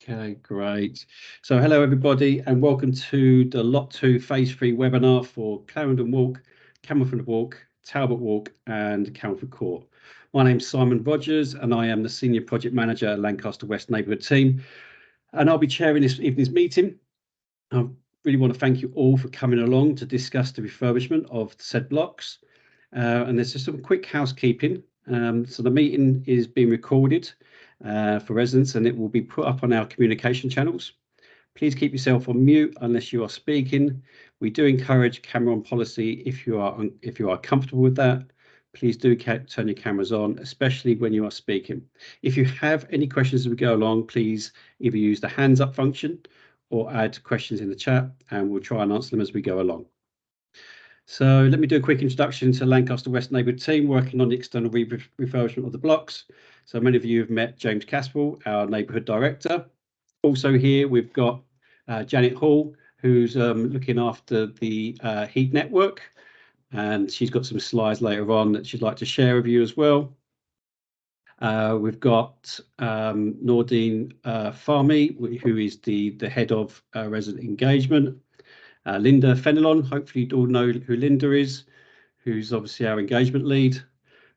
Okay, great. So hello everybody and welcome to the Lot 2 Phase 3 webinar for Clarendon Walk, Camelford Walk, Talbot Walk and Camelford Court. My name's Simon Rogers and I am the Senior Project Manager at Lancaster West Neighbourhood team, and I'll be chairing this evening's meeting. I really want to thank you all for coming along to discuss the refurbishment of said blocks. And there's just some quick housekeeping. So the meeting is being recorded for residents and it will be put up on our communication channels. Please keep yourself on mute unless you are speaking. We do encourage camera on policy if you are comfortable with that. Please do turn your cameras on, especially when you are speaking. If you have any questions as we go along, please either use the hands up function or add questions in the chat and we'll try and answer them as we go along. So let me do a quick introduction to Lancaster West Neighbourhood team working on the external refurbishment of the blocks. So many of you have met James Caspel, our Neighbourhood Director. Also here we've got Janet Hall, who's looking after the heat network, and she's got some slides later on that she'd like to share with you as well. We've got Nordine Farmi, who is the head of resident engagement. Linda Fenelon, hopefully you all know who Linda is, who's obviously our engagement lead.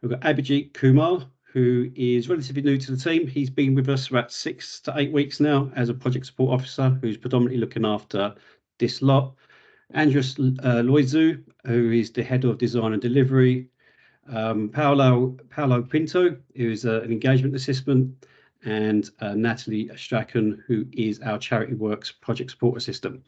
We've got Abhijit Kumar, who is relatively new to the team. He's been with us for about 6 to 8 weeks now as a project support officer, who's predominantly looking after this lot. Andres Loizu, who is the head of design and delivery. Paolo Pinto, who is an engagement assistant, and Natalie Strachan, who is our Charity Works project support assistant.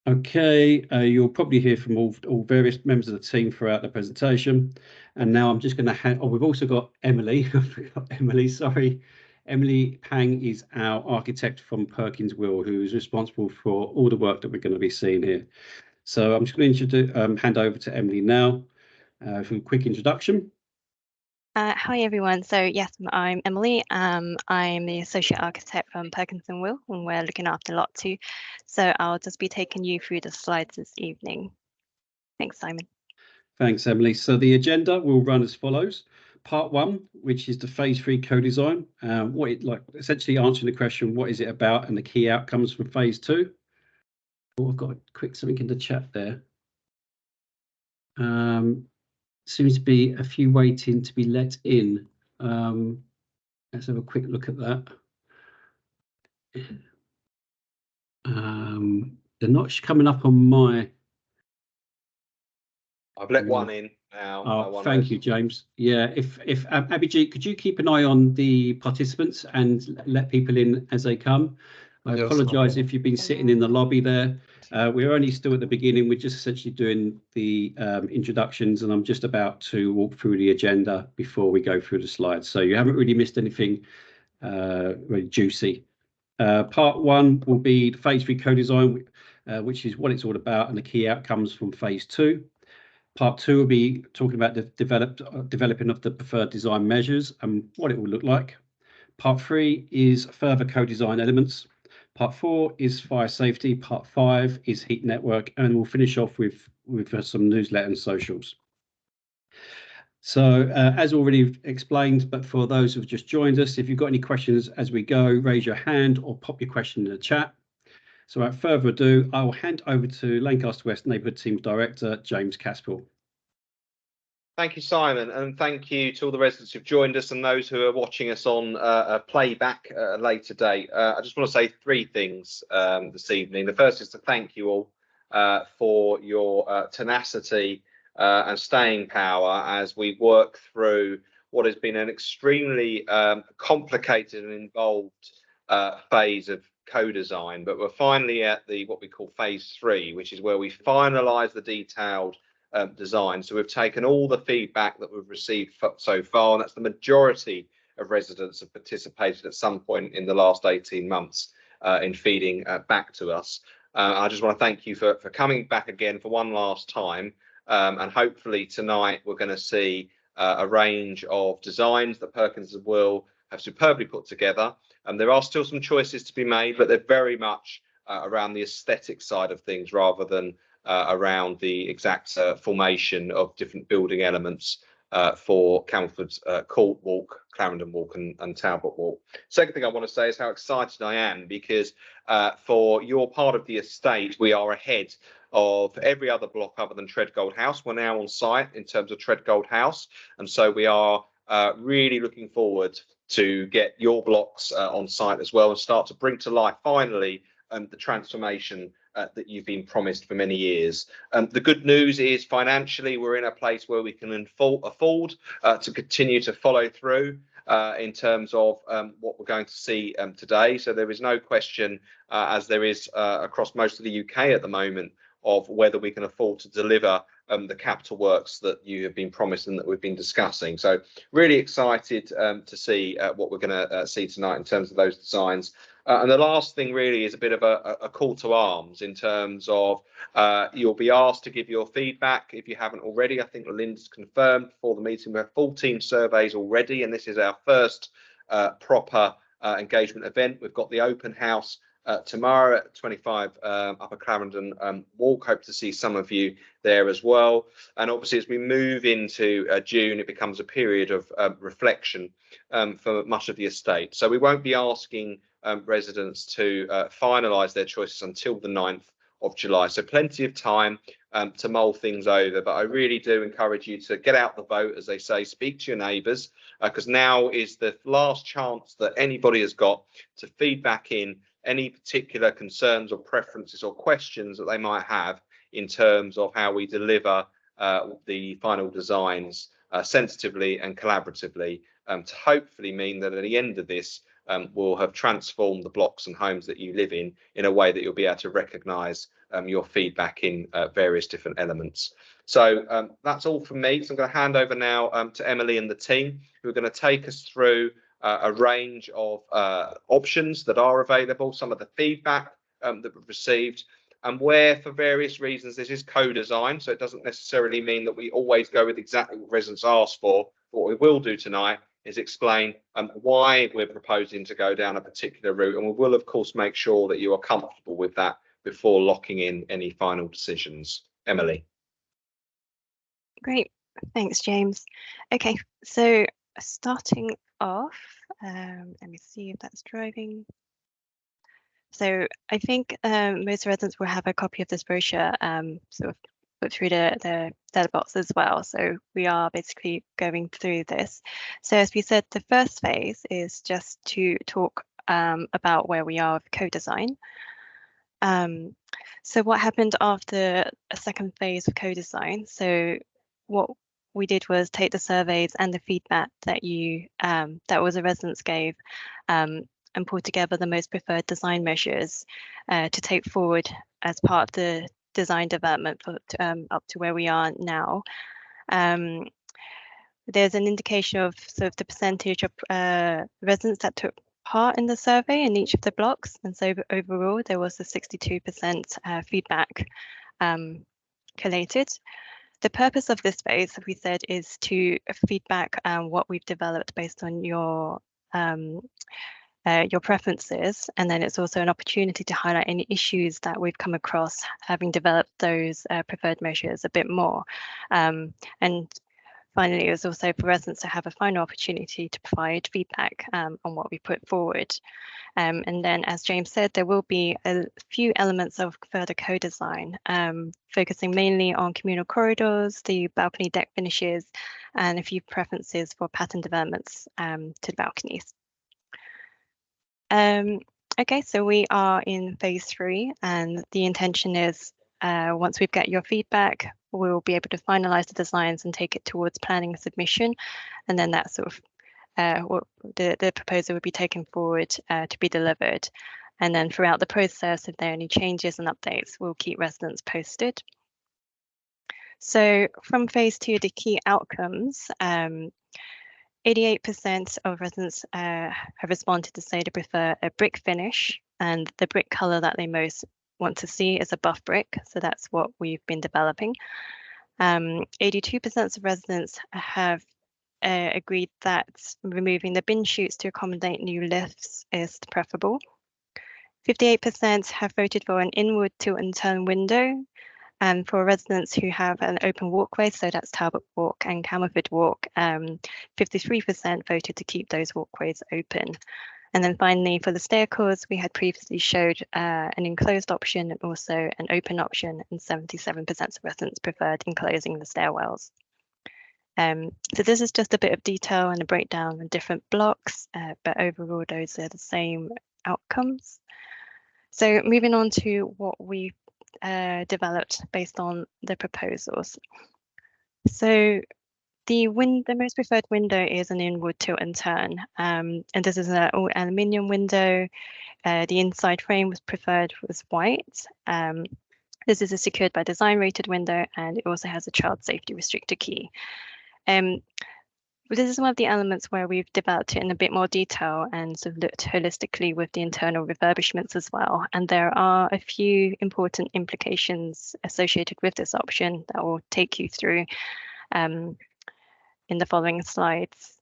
Okay, you'll probably hear from all various members of the team throughout the presentation. And now I'm just going to hand, we've also got Emily, sorry. Emily Pang is our architect from Perkins and Will, who is responsible for all the work that we're going to be seeing here. So I'm just going to hand over to Emily now for a quick introduction. Hi everyone. So yes, I'm Emily. I'm the associate architect from Perkins and Will, and we're looking after Lot 2. So I'll just be taking you through the slides this evening. Thanks, Simon. Thanks, Emily. So the agenda will run as follows. Part 1, which is the Phase 3 co-design, essentially answering the question, what is it about, and the key outcomes from Phase 2. Oh, I've got a quick something in the chat there. Seems to be a few waiting to be let in. Let's have a quick look at that. They're not coming up on my. I've let one in now. Oh, thank you, James. Yeah, if Abhijit, could you keep an eye on the participants and let people in as they come? I apologise if you've been sitting in the lobby there. We're only still at the beginning. We're just essentially doing the introductions, and I'm just about to walk through the agenda before we go through the slides. So you haven't really missed anything really juicy. Part 1 will be the Phase 3 co-design, which is what it's all about and the key outcomes from Phase 2. Part 2 will be talking about the developing of the preferred design measures and what it will look like. Part 3 is further co-design elements. Part 4 is fire safety. Part 5 is heat network, and we'll finish off with some newsletter and socials. So as already explained, but for those who've just joined us, if you've got any questions as we go, raise your hand or pop your question in the chat. So without further ado, I will hand over to Lancaster West Neighbourhood Team Director, James Caspel. Thank you, Simon, and thank you to all the residents who've joined us and those who are watching us on a playback at a later date. I just want to say 3 things this evening. The first is to thank you all for your tenacity and staying power as we work through what has been an extremely complicated and involved phase of co-design, but we're finally at what we call Phase 3, which is where we finalise the detailed design. So we've taken all the feedback that we've received so far, and that's the majority of residents have participated at some point in the last 18 months in feeding back to us. I just want to thank you for coming back again for one last time, and hopefully tonight we're going to see a range of designs that Perkins and Will have superbly put together. There are still some choices to be made, but they're very much around the aesthetic side of things rather than around the exact formation of different building elements for Camelford Court Walk, Clarendon Walk and Talbot Walk. Second thing I want to say is how excited I am because for your part of the estate, we are ahead of every other block other than Treadgold House. We're now on site in terms of Treadgold House, and so we are really looking forward to get your blocks on site as well and start to bring to life finally the transformation that you've been promised for many years. The good news is financially we're in a place where we can afford to continue to follow through in terms of what we're going to see today. So there is no question, as there is across most of the UK at the moment, of whether we can afford to deliver the capital works that you have been promised and that we've been discussing. So really excited to see what we're going to see tonight in terms of those designs. And the last thing really is a bit of a call to arms in terms of you'll be asked to give your feedback if you haven't already. I think Linda's confirmed before the meeting we have 14 surveys already, and this is our first proper engagement event. We've got the open house tomorrow at 25 Upper Clarendon Walk. Hope to see some of you there as well. And obviously, as we move into June, it becomes a period of reflection for much of the estate. So we won't be asking residents to finalise their choices until the 9th of July. So plenty of time to mull things over. But I really do encourage you to get out the vote, as they say, speak to your neighbours, because now is the last chance that anybody has got to feed back in any particular concerns or preferences or questions that they might have in terms of how we deliver the final designs sensitively and collaboratively to hopefully mean that at the end of this we'll have transformed the blocks and homes that you live in a way that you'll be able to recognise your feedback in various different elements. So that's all from me. So I'm going to hand over now to Emily and the team, who are going to take us through a range of options that are available, some of the feedback that we've received, and where for various reasons this is co-design, so it doesn't necessarily mean that we always go with exactly what residents asked for. What we will do tonight is explain why we're proposing to go down a particular route, and we will of course make sure that you are comfortable with that before locking in any final decisions. Emily. Great, thanks James. Okay, so starting off, let me see if that's driving. So I think most residents will have a copy of this brochure sort of put through the letterbox as well. So we are basically going through this. So as we said, the first phase is just to talk about where we are with co-design. So what happened after a second phase of co-design? So what we did was take the surveys and the feedback that the residents gave and pull together the most preferred design measures to take forward as part of the design development for, up to where we are now. There's an indication of sort of the percentage of residents that took part in the survey in each of the blocks, and so overall there was a 62% feedback collated. The purpose of this phase, as we said, is to feedback what we've developed based on your preferences, and then it's also an opportunity to highlight any issues that we've come across having developed those preferred measures a bit more. And finally, it was also for residents to have a final opportunity to provide feedback on what we put forward. And then, as James said, there will be a few elements of further co-design, focusing mainly on communal corridors, the balcony deck finishes, and a few preferences for pattern developments to the balconies. Okay, so we are in phase 3, and the intention is once we've got your feedback, we'll be able to finalise the designs and take it towards planning submission, and then that sort of the proposal would be taken forward to be delivered. And then throughout the process, if there are any changes and updates, we'll keep residents posted. So from phase 2, the key outcomes, 88% of residents have responded to say they prefer a brick finish, and the brick colour that they most want to see is a buff brick. So that's what we've been developing. 82% of residents have agreed that removing the bin chutes to accommodate new lifts is preferable. 58% have voted for an inward tilt and turn window, And for residents who have an open walkway, so that's Talbot Walk and Camelford Walk, 53% voted to keep those walkways open. And then finally, for the staircores, we had previously showed an enclosed option and also an open option, and 77% of residents preferred enclosing the stairwells. So this is just a bit of detail and a breakdown of different blocks, but overall those are the same outcomes. So moving on to what we developed based on the proposals. So the most preferred window is an inward tilt and turn, and this is an all aluminium window. The inside frame was preferred was white. This is a secured by design rated window, and it also has a child safety restrictor key. This is one of the elements where we've developed it in a bit more detail and sort of looked holistically with the internal refurbishments as well. And there are a few important implications associated with this option that will take you through in the following slides.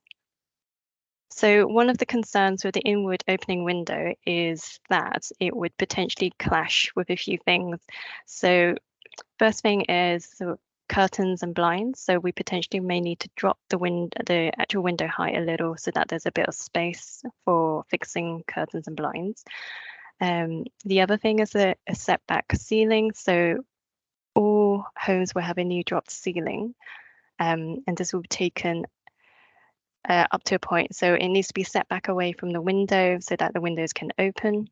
So one of the concerns with the inward opening window is that it would potentially clash with a few things. So first thing is curtains and blinds, so we potentially may need to drop the actual window height a little so that there's a bit of space for fixing curtains and blinds. The other thing is a setback ceiling, so all homes will have a new dropped ceiling, and this will be taken up to a point, so it needs to be set back away from the window so that the windows can open.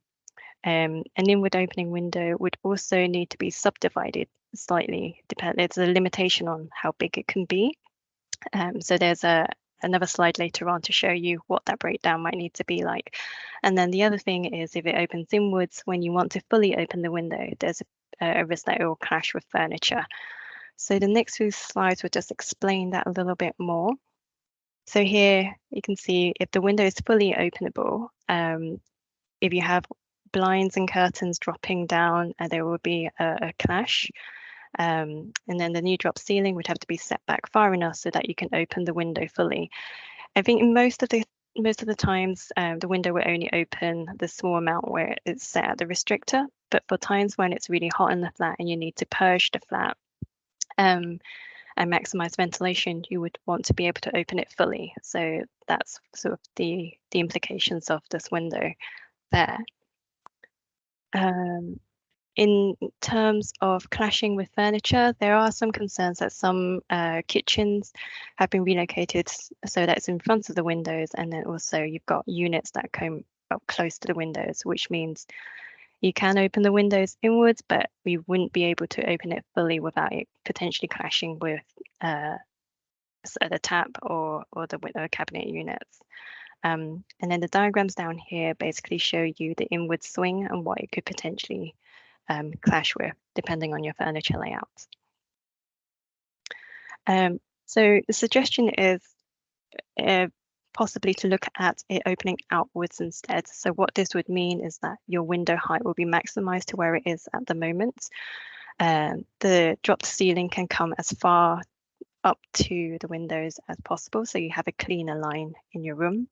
An inward opening window would also need to be subdivided slightly. There's a limitation on how big it can be. So there's another slide later on to show you what that breakdown might need to be like. And then the other thing is if it opens inwards, when you want to fully open the window, there's a risk that it will clash with furniture. So the next few slides will just explain that a little bit more. So here you can see if the window is fully openable, if you have blinds and curtains dropping down, there will be a clash. And then the new drop ceiling would have to be set back far enough so that you can open the window fully. I think in most of the times, the window will only open the small amount where it's set at the restrictor. But for times when it's really hot in the flat and you need to purge the flat and maximize ventilation, you would want to be able to open it fully. So that's sort of the implications of this window there. In terms of clashing with furniture, there are some concerns that some kitchens have been relocated so that it's in front of the windows, and then also you've got units that come up close to the windows, which means you can open the windows inwards, but we wouldn't be able to open it fully without it potentially clashing with the tap or the cabinet units. And then the diagrams down here basically show you the inward swing and what it could potentially clash with, depending on your furniture layout. So the suggestion is possibly to look at it opening outwards instead. So what this would mean is that your window height will be maximized to where it is at the moment. The dropped ceiling can come as far up to the windows as possible, so you have a cleaner line in your room.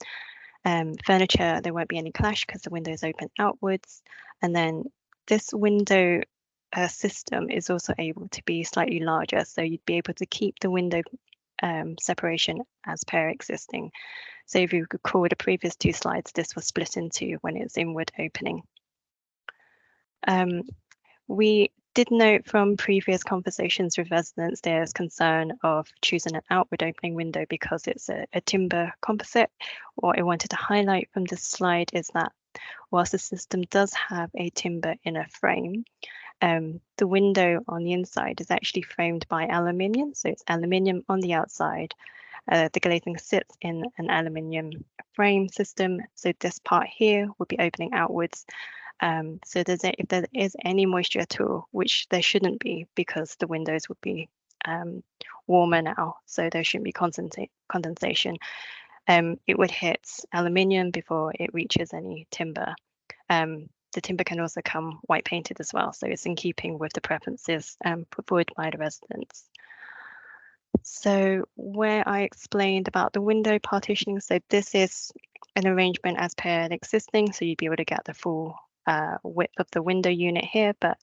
Furniture, there won't be any clash because the windows open outwards. And then this window system is also able to be slightly larger, so you'd be able to keep the window separation as per existing. So if you recall the previous two slides, this was split into when it's inward opening. We did note from previous conversations with residents there's concern of choosing an outward opening window because it's a timber composite. What I wanted to highlight from this slide is that whilst the system does have a timber inner frame, the window on the inside is actually framed by aluminium. So it's aluminium on the outside. The glazing sits in an aluminium frame system. So this part here will be opening outwards. So if there is any moisture at all, which there shouldn't be because the windows would be warmer now, so there shouldn't be condensation. It would hit aluminium before it reaches any timber. The timber can also come white painted as well, so it's in keeping with the preferences put forward by the residents. So where I explained about the window partitioning, so this is an arrangement as per existing, so you'd be able to get the full width of the window unit here, but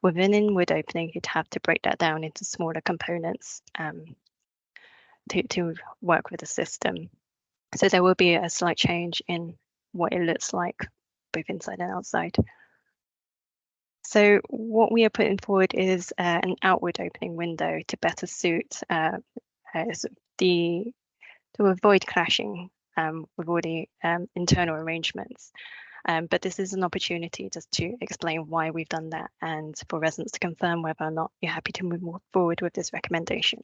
with an inward opening, you'd have to break that down into smaller components to work with the system. So there will be a slight change in what it looks like, both inside and outside. So what we are putting forward is an outward opening window to better suit to avoid clashing with all the internal arrangements. But this is an opportunity just to explain why we've done that and for residents to confirm whether or not you're happy to move forward with this recommendation.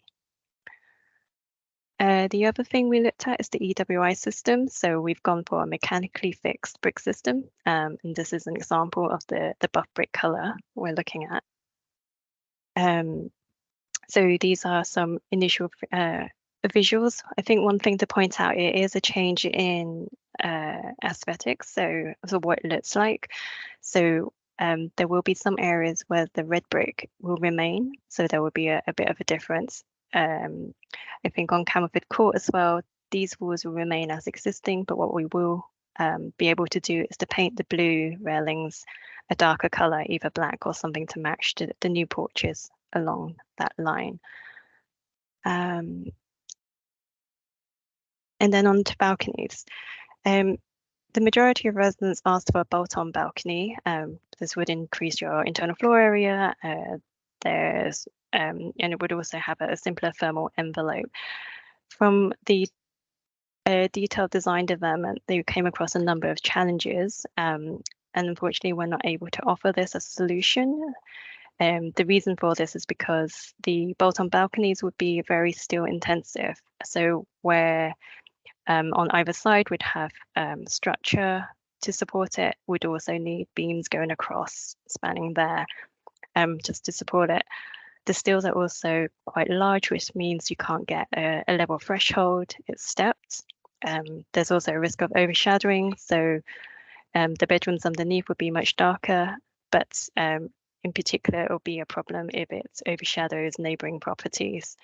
The other thing we looked at is the EWI system. So we've gone for a mechanically fixed brick system. And this is an example of the buff brick color we're looking at. So these are some initial visuals. I think one thing to point out, it is a change in aesthetics, so what it looks like. So there will be some areas where the red brick will remain, so there will be a bit of a difference. I think on Camelford Court as well, these walls will remain as existing, but what we will be able to do is to paint the blue railings a darker color, either black or something to match the new porches along that line. And then on to balconies. The majority of residents asked for a bolt-on balcony. This would increase your internal floor area. And it would also have a simpler thermal envelope. From the detailed design development, they came across a number of challenges, and unfortunately we're not able to offer this as a solution. The reason for this is because the bolt-on balconies would be very steel intensive. So where on either side would have structure to support it, would also need beams going across, spanning there, just to support it. The steels are also quite large, which means you can't get a level threshold. It's stepped. There's also a risk of overshadowing. So the bedrooms underneath would be much darker, but in particular, it will be a problem if it overshadows neighbouring properties.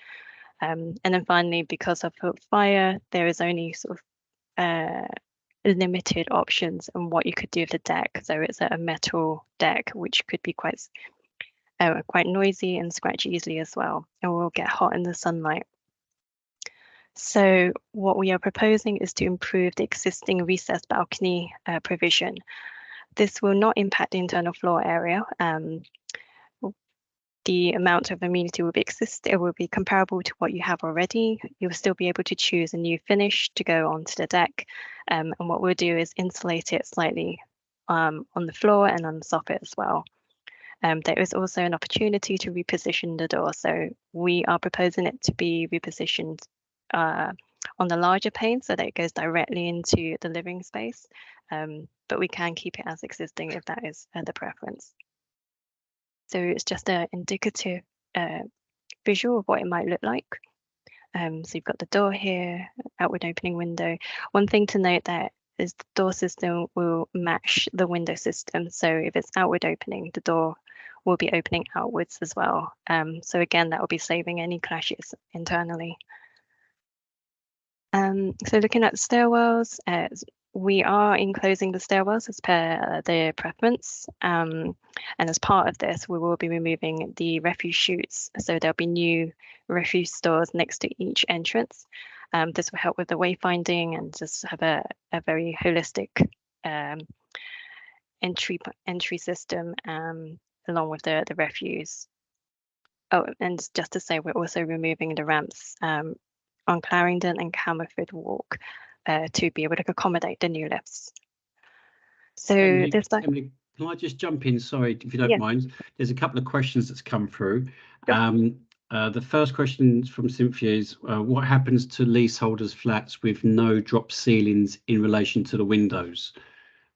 And then finally, because of fire, there is only sort of limited options on what you could do with the deck. So it's a metal deck, which could be quite noisy and scratch easily as well, and will get hot in the sunlight. So what we are proposing is to improve the existing recessed balcony provision. This will not impact the internal floor area. The amount of amenity will be comparable to what you have already. You'll still be able to choose a new finish to go onto the deck. And what we'll do is insulate it slightly on the floor and on the soffit as well. There is also an opportunity to reposition the door. So we are proposing it to be repositioned on the larger pane so that it goes directly into the living space. But we can keep it as existing if that is the preference. So it's just an indicative visual of what it might look like. So you've got the door here, outward opening window. One thing to note there is the door system will match the window system. So if it's outward opening, the door will be opening outwards as well. So again, that will be saving any clashes internally. So looking at the stairwells, we are enclosing the stairwells as per their preference. And as part of this, we will be removing the refuse chutes. So there'll be new refuse stores next to each entrance. This will help with the wayfinding and just have a very holistic entry system along with the refuse. Oh, and just to say, we're also removing the ramps on Clarendon and Camelford Walk to be able to accommodate the new lifts. So Emily, there's like, Emily, can I just jump in? Sorry, if you don't mind. There's a couple of questions that's come through. Sure. The first question from Cynthia is, what happens to leaseholders' flats with no drop ceilings in relation to the windows?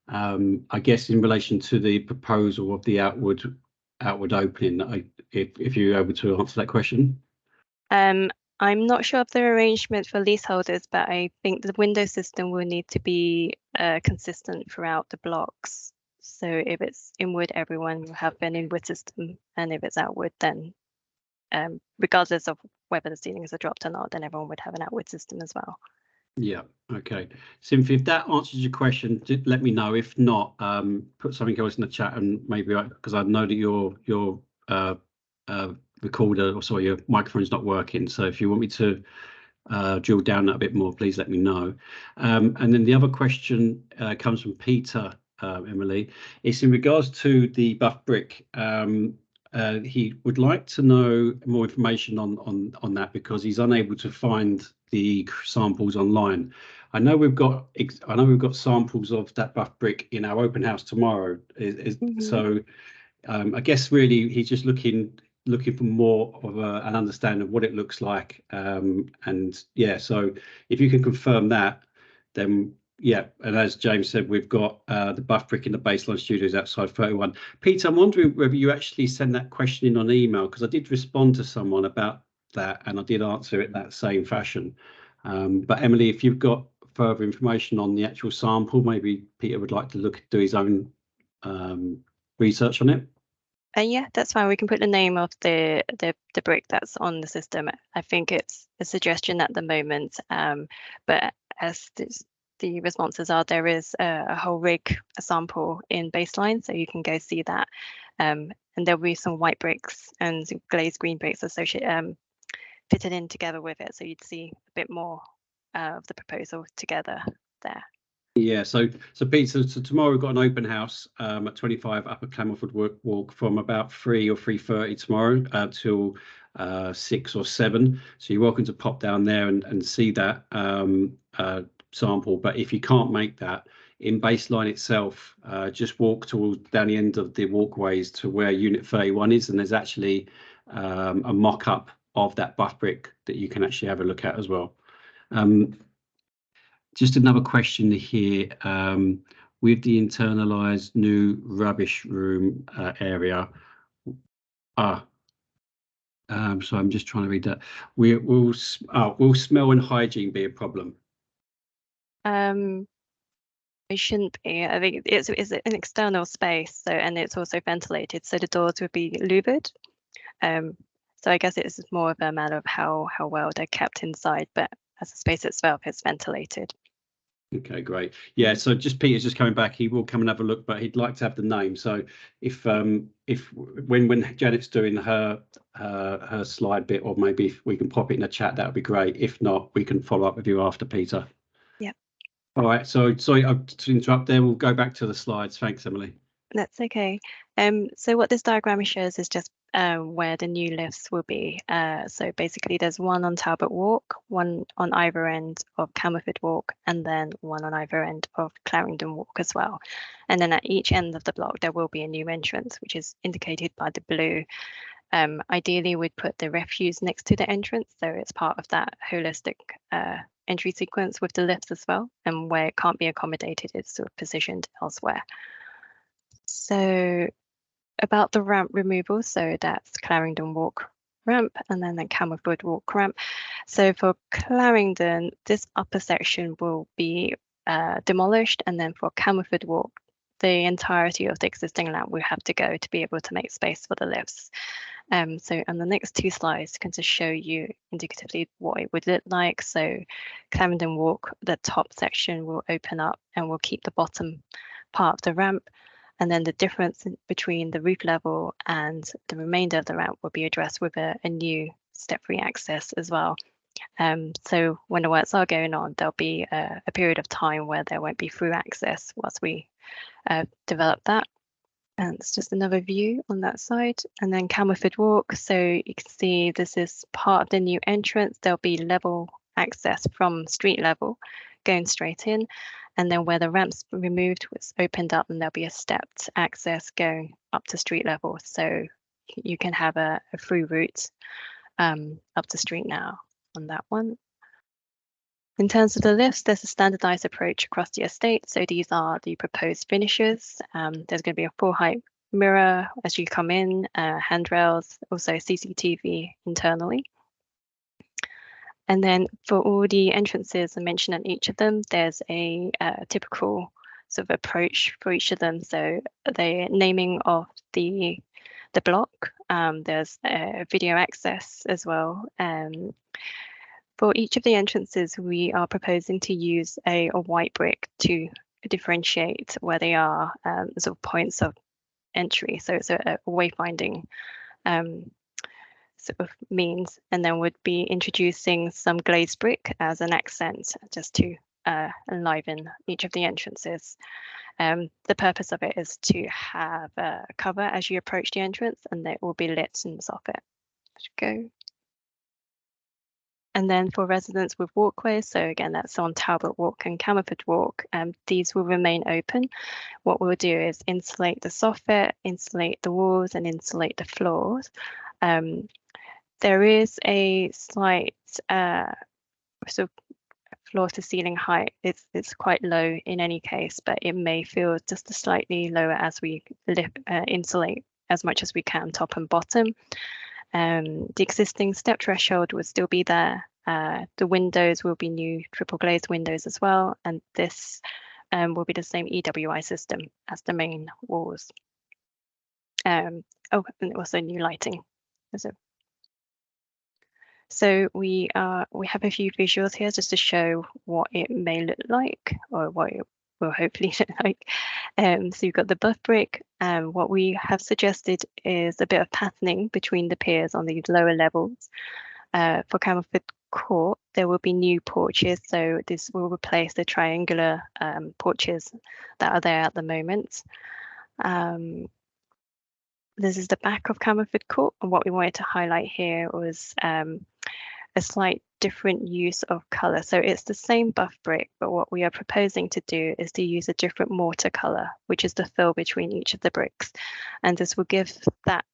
I guess in relation to the proposal of the outward opening, if you're able to answer that question. I'm not sure of the arrangement for leaseholders, but I think the window system will need to be consistent throughout the blocks. So if it's inward, everyone will have an inward system, and if it's outward, then regardless of whether the ceilings are dropped or not, then everyone would have an outward system as well. Yeah, okay. Cynthia, if that answers your question, let me know. If not, put something else in the chat, and maybe because I know that you're recorder, or sorry, your microphone's not working. So if you want me to drill down that a bit more, please let me know. And then the other question comes from Peter, Emily. It's in regards to the buff brick. He would like to know more information on that, because he's unable to find the samples online. I know we've got samples of that buff brick in our open house tomorrow. So I guess really he's just looking for more of an understanding of what it looks like. And yeah, so if you can confirm that, then yeah. And as James said, we've got the buff brick in the baseline studios outside 31. Peter, I'm wondering whether you actually send that question in on email, because I did respond to someone about that and I did answer it in that same fashion. But Emily, if you've got further information on the actual sample, maybe Peter would like to do his own research on it. Yeah, that's fine. We can put the name of the brick that's on the system. I think it's a suggestion at the moment, but as the responses are, there is a whole rig sample in baseline, so you can go see that. And there'll be some white bricks and glazed green bricks associated fitted in together with it, so you'd see a bit more of the proposal together there. Yeah, so Peter, so tomorrow we've got an open house at 25 Upper Camelford Walk from about 3 or 3:30 tomorrow till 6 or 7. So you're welcome to pop down there and see that sample. But if you can't make that, in baseline itself, just walk down the end of the walkways to where Unit 31 is, and there's actually a mock-up of that buff brick that you can actually have a look at as well. Just another question here, with the internalised new rubbish room area. So I'm just trying to read that. Will smell and hygiene be a problem? It shouldn't be. I think it's an external space, so, and it's also ventilated, so the doors would be louvered. So I guess it's more of a matter of how well they're kept inside, but as a space itself, it's ventilated. Okay, great. Yeah, so Peter's just coming back. He will come and have a look, but he'd like to have the name. So if when Janet's doing her slide bit, or maybe if we can pop it in the chat, that would be great. If not, we can follow up with you after, Peter. Yep. All right. So sorry to interrupt there. We'll go back to the slides. Thanks, Emily. That's okay. So what this diagram shows is just where the new lifts will be. So basically there's one on Talbot Walk, one on either end of Camelford Walk, and then one on either end of Clarendon Walk as well. And then at each end of the block, there will be a new entrance, which is indicated by the blue. Ideally, we'd put the refuse next to the entrance, so it's part of that holistic entry sequence with the lifts as well. And where it can't be accommodated, it's sort of positioned elsewhere. So about the ramp removal, so that's Clarendon Walk ramp and then the Camelford Walk ramp. So for Clarendon, this upper section will be demolished, and then for Camelford Walk, the entirety of the existing ramp will have to go to be able to make space for the lifts. So on the next two slides can just show you indicatively what it would look like. So Clarendon Walk, the top section will open up and we'll keep the bottom part of the ramp. And then the difference between the roof level and the remainder of the ramp will be addressed with a new step-free access as well. So when the works are going on, there'll be a period of time where there won't be through access whilst we develop that. And it's just another view on that side. And then Camelford Walk, so you can see this is part of the new entrance. There'll be level access from street level going straight in. And then where the ramp's removed, it's opened up, and there'll be a stepped access going up to street level. So you can have a through route up to street now on that one. In terms of the lifts, there's a standardized approach across the estate. So these are the proposed finishes. There's going to be a full height mirror as you come in, handrails, also CCTV internally. And then for all the entrances I mentioned at each of them, there's a typical sort of approach for each of them. So the naming of the block, there's video access as well. For each of the entrances, we are proposing to use a white brick to differentiate where they are sort of points of entry. So it's a wayfinding sort of means, and then would be introducing some glazed brick as an accent just to enliven each of the entrances. The purpose of it is to have a cover as you approach the entrance, and it will be lit in the soffit. Go. And then for residents with walkways, so again, that's on Talbot Walk and Camelford Walk, these will remain open. What we'll do is insulate the soffit, insulate the walls, and insulate the floors. There is a slight sort of floor to ceiling height. It's quite low in any case, but it may feel just slightly lower as we insulate as much as we can, top and bottom. The existing step threshold will still be there. The windows will be new triple glazed windows as well, and this will be the same EWI system as the main walls. And also new lighting. So we have a few visuals here just to show what it may look like, or what it will hopefully look like. So you've got the buff brick. What we have suggested is a bit of patterning between the piers on these lower levels. For Camelford Court, there will be new porches, so this will replace the triangular porches that are there at the moment. This is the back of Camelford Court, and what we wanted to highlight here was a slight different use of colour. So it's the same buff brick, but what we are proposing to do is to use a different mortar colour, which is the fill between each of the bricks. And this will give that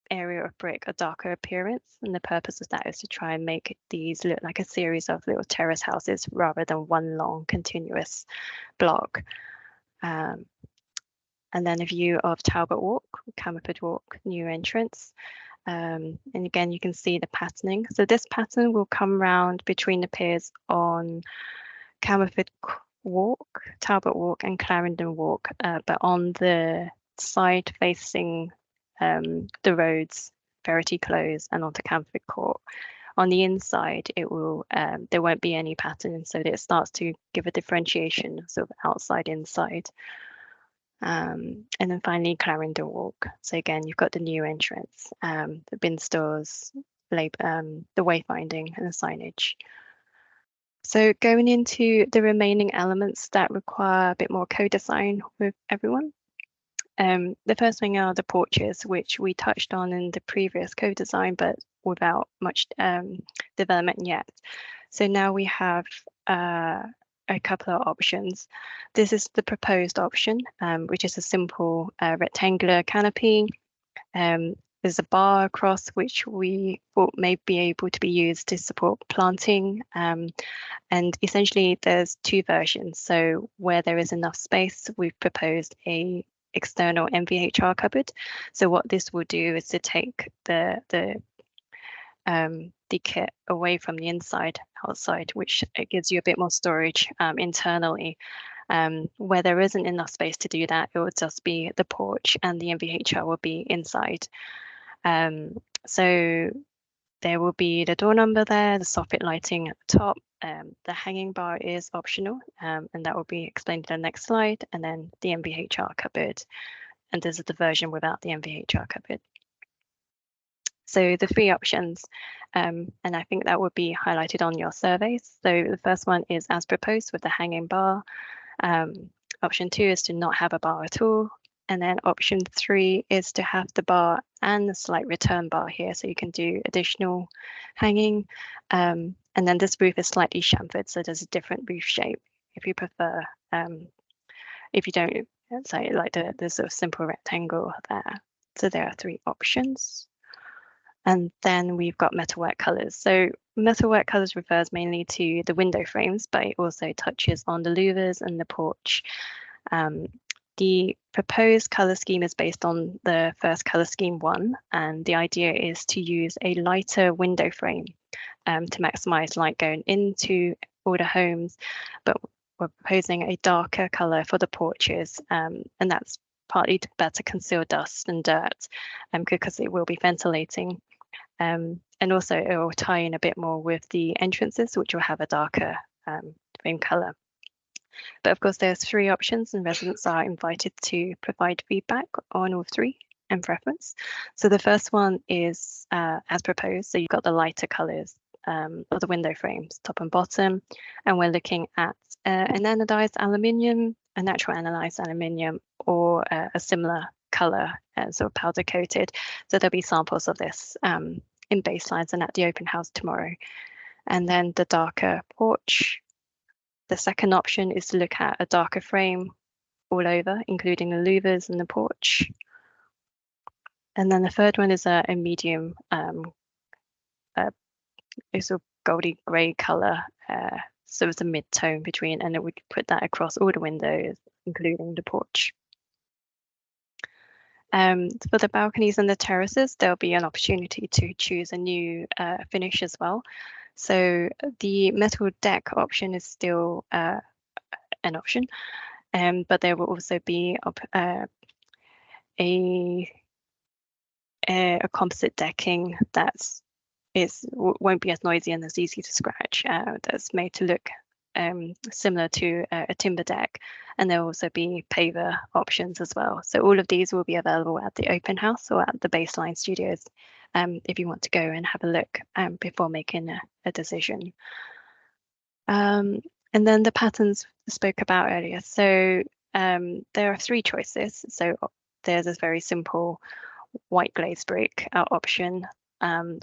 area of brick a darker appearance. And the purpose of that is to try and make these look like a series of little terrace houses rather than one long continuous block. And then a view of Talbot Walk, Camelford Walk, new entrance. And again, you can see the patterning. So this pattern will come round between the piers on Camelford Walk, Talbot Walk, and Clarendon Walk, but on the side facing the roads, Verity Close, and onto Camelford Court. On the inside, it will there won't be any pattern, so that it starts to give a differentiation, sort of outside, inside. And then finally, Clarendon Walk. So again, you've got the new entrance, the bin stores, the wayfinding, and the signage. So going into the remaining elements that require a bit more co-design with everyone. The first thing are the porches, which we touched on in the previous co-design, but without much development yet. So now we have a couple of options. This is the proposed option, which is a simple rectangular canopy. There's a bar across, which we thought may be able to be used to support planting. And essentially there's two versions. So where there is enough space, we've proposed a external MVHR cupboard. So what this will do is to take the kit away from the inside outside, which it gives you a bit more storage internally. Where there isn't enough space to do that, it will just be the porch and the MVHR will be inside. So there will be the door number there, the soffit lighting at the top. The hanging bar is optional, and that will be explained in the next slide, and then the MVHR cupboard. And this is the version without the MVHR cupboard. So the three options, and I think that would be highlighted on your surveys. So the first one is as proposed with the hanging bar. Option 2 is to not have a bar at all. And then option 3 is to have the bar and the slight return bar here, so you can do additional hanging. And then this roof is slightly chamfered, so there's a different roof shape if you prefer. If you don't, say like the sort of simple rectangle there. So there are 3 options. And then we've got metalwork colours. So metalwork colours refers mainly to the window frames, but it also touches on the louvers and the porch. The proposed colour scheme is based on the first colour scheme 1, and the idea is to use a lighter window frame to maximise light going into all the homes, but we're proposing a darker colour for the porches, and that's partly to better conceal dust and dirt because it will be ventilating. And also it will tie in a bit more with the entrances, which will have a darker frame colour. But of course, there's 3 options, and residents are invited to provide feedback on all 3. and preference. So the first one is as proposed. So you've got the lighter colours of the window frames, top and bottom, and we're looking at an anodized aluminium, a natural anodized aluminium, or a similar colour, sort of powder coated. So there'll be samples of this in baselines and at the open house tomorrow. And then the darker porch. The second option is to look at a darker frame all over, including the louvers and the porch. And then the third one is a medium, it's a goldy grey colour, so it's a mid-tone between, and it would put that across all the windows, including the porch. For the balconies and the terraces, there'll be an opportunity to choose a new finish as well. So the metal deck option is still an option, but there will also be a composite decking won't be as noisy and as easy to scratch. That's made to look similar to a timber deck, and there will also be paver options as well. So all of these will be available at the open house or at the Baseline Studios if you want to go and have a look before making a decision. And then the patterns I spoke about earlier. So there are three choices. So there's a very simple white glazed brick option,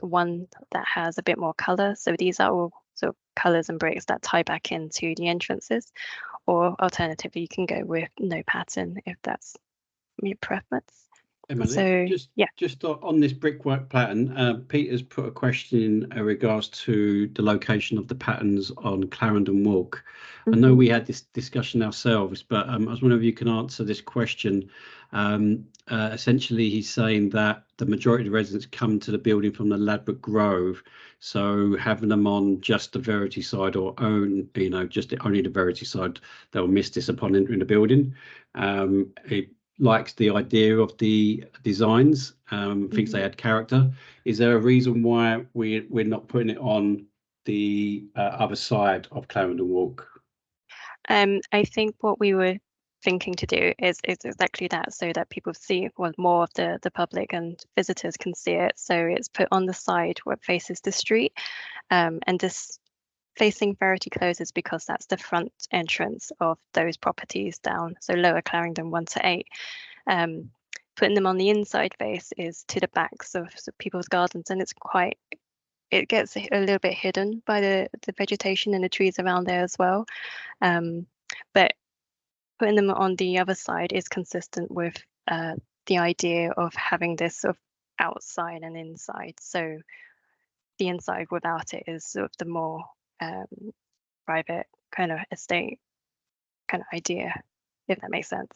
one that has a bit more colour. So these are all sort of colours and bricks that tie back into the entrances, or alternatively, you can go with no pattern if that's your preference. Emily, So just on this brickwork pattern, Peter's put a question in regards to the location of the patterns on Clarendon Walk. I know we had this discussion ourselves, but I was wondering if you can answer this question. Essentially, he's saying that the majority of the residents come to the building from the Ladbroke Grove, so having them on just the Verity side or only the Verity side, they'll miss this upon entering the building. It likes the idea of the designs, thinks they add character. Is there a reason why we're not putting it on the other side of Clarendon Walk? I think what we were thinking to do is exactly that, so that people see, well, more of the public and visitors can see it. So it's put on the side where it faces the street, and this facing Verity closes because that's the front entrance of those properties down, so Lower Clarendon 1 to 8. Putting them on the inside face is to the backs of people's gardens, and it gets a little bit hidden by the vegetation and the trees around there as well. But putting them on the other side is consistent with the idea of having this sort of outside and inside. So the inside without it is sort of the more private kind of estate kind of idea, if that makes sense.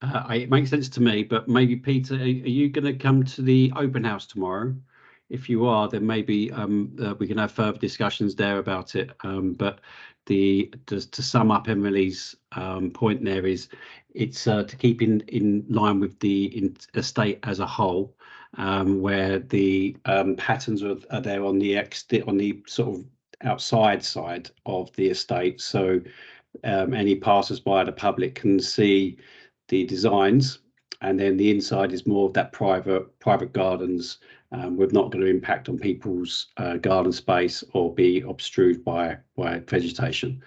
It makes sense to me, but maybe Peter, are you going to come to the open house tomorrow? If you are, then maybe we can have further discussions there about it. But to sum up Emily's point there is, it's to keep in line with the estate as a whole, where the patterns are there on the sort of outside side of the estate, so any passers-by, the public, can see the designs, and then the inside is more of that private gardens, with not going to impact on people's garden space or be obstrued by vegetation.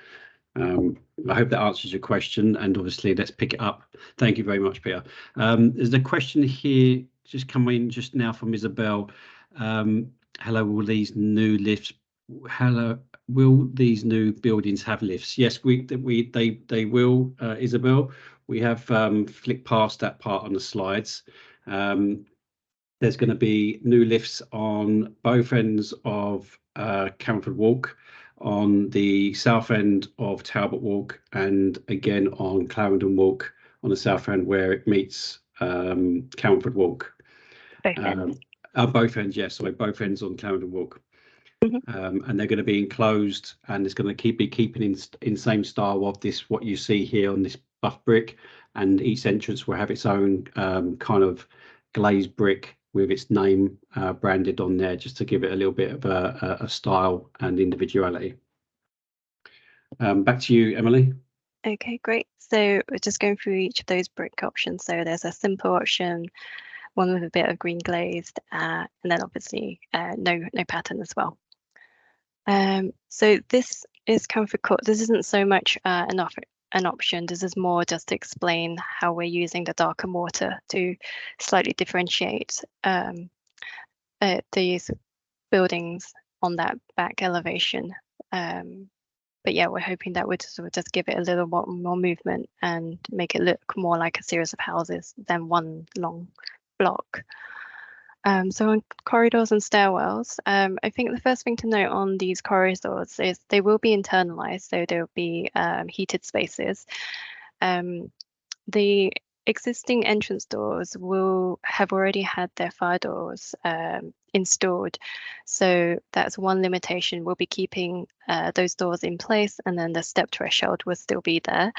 I hope that answers your question, and obviously let's pick it up. Thank you very much, Peter. There's a question here just coming in just now from Isabel. Hello, will these new lifts? Hello, will these new buildings have lifts? Yes, they will, Isabel. We have flicked past that part on the slides. There's going to be new lifts on both ends of Camelford Walk, on the south end of Talbot Walk, and again on Clarendon Walk on the south end where it meets Camelford Walk. Both ends. Both ends, yes. Sorry, both ends on Clarendon Walk. And they're going to be enclosed, and it's going to be keeping in same style of this, what you see here on this buff brick, and each entrance will have its own kind of glazed brick with its name branded on there, just to give it a little bit of a style and individuality. Back to you, Emily. Okay, great. So we're just going through each of those brick options. So there's a simple option, one with a bit of green glazed, and then obviously no pattern as well. So this is Camelford Court. This isn't so much an option. This is more just to explain how we're using the darker mortar to slightly differentiate these buildings on that back elevation. But yeah, we're hoping that would sort of just give it a little more movement and make it look more like a series of houses than one long block. So on corridors and stairwells, I think the first thing to note on these corridors is they will be internalized, so there will be heated spaces. The existing entrance doors will have already had their fire doors installed. So that's one limitation. We'll be keeping those doors in place, and then the step threshold will still be there.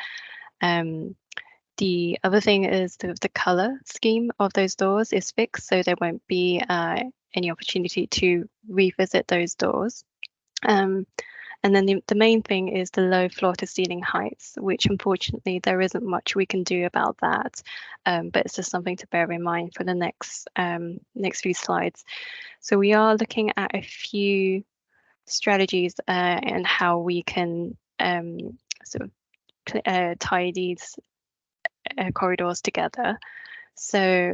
The other thing is the color scheme of those doors is fixed, so there won't be any opportunity to revisit those doors. And then the main thing is the low floor to ceiling heights, which unfortunately there isn't much we can do about that. But it's just something to bear in mind for the next few slides. So we are looking at a few strategies and how we can sort of tie these corridors together. So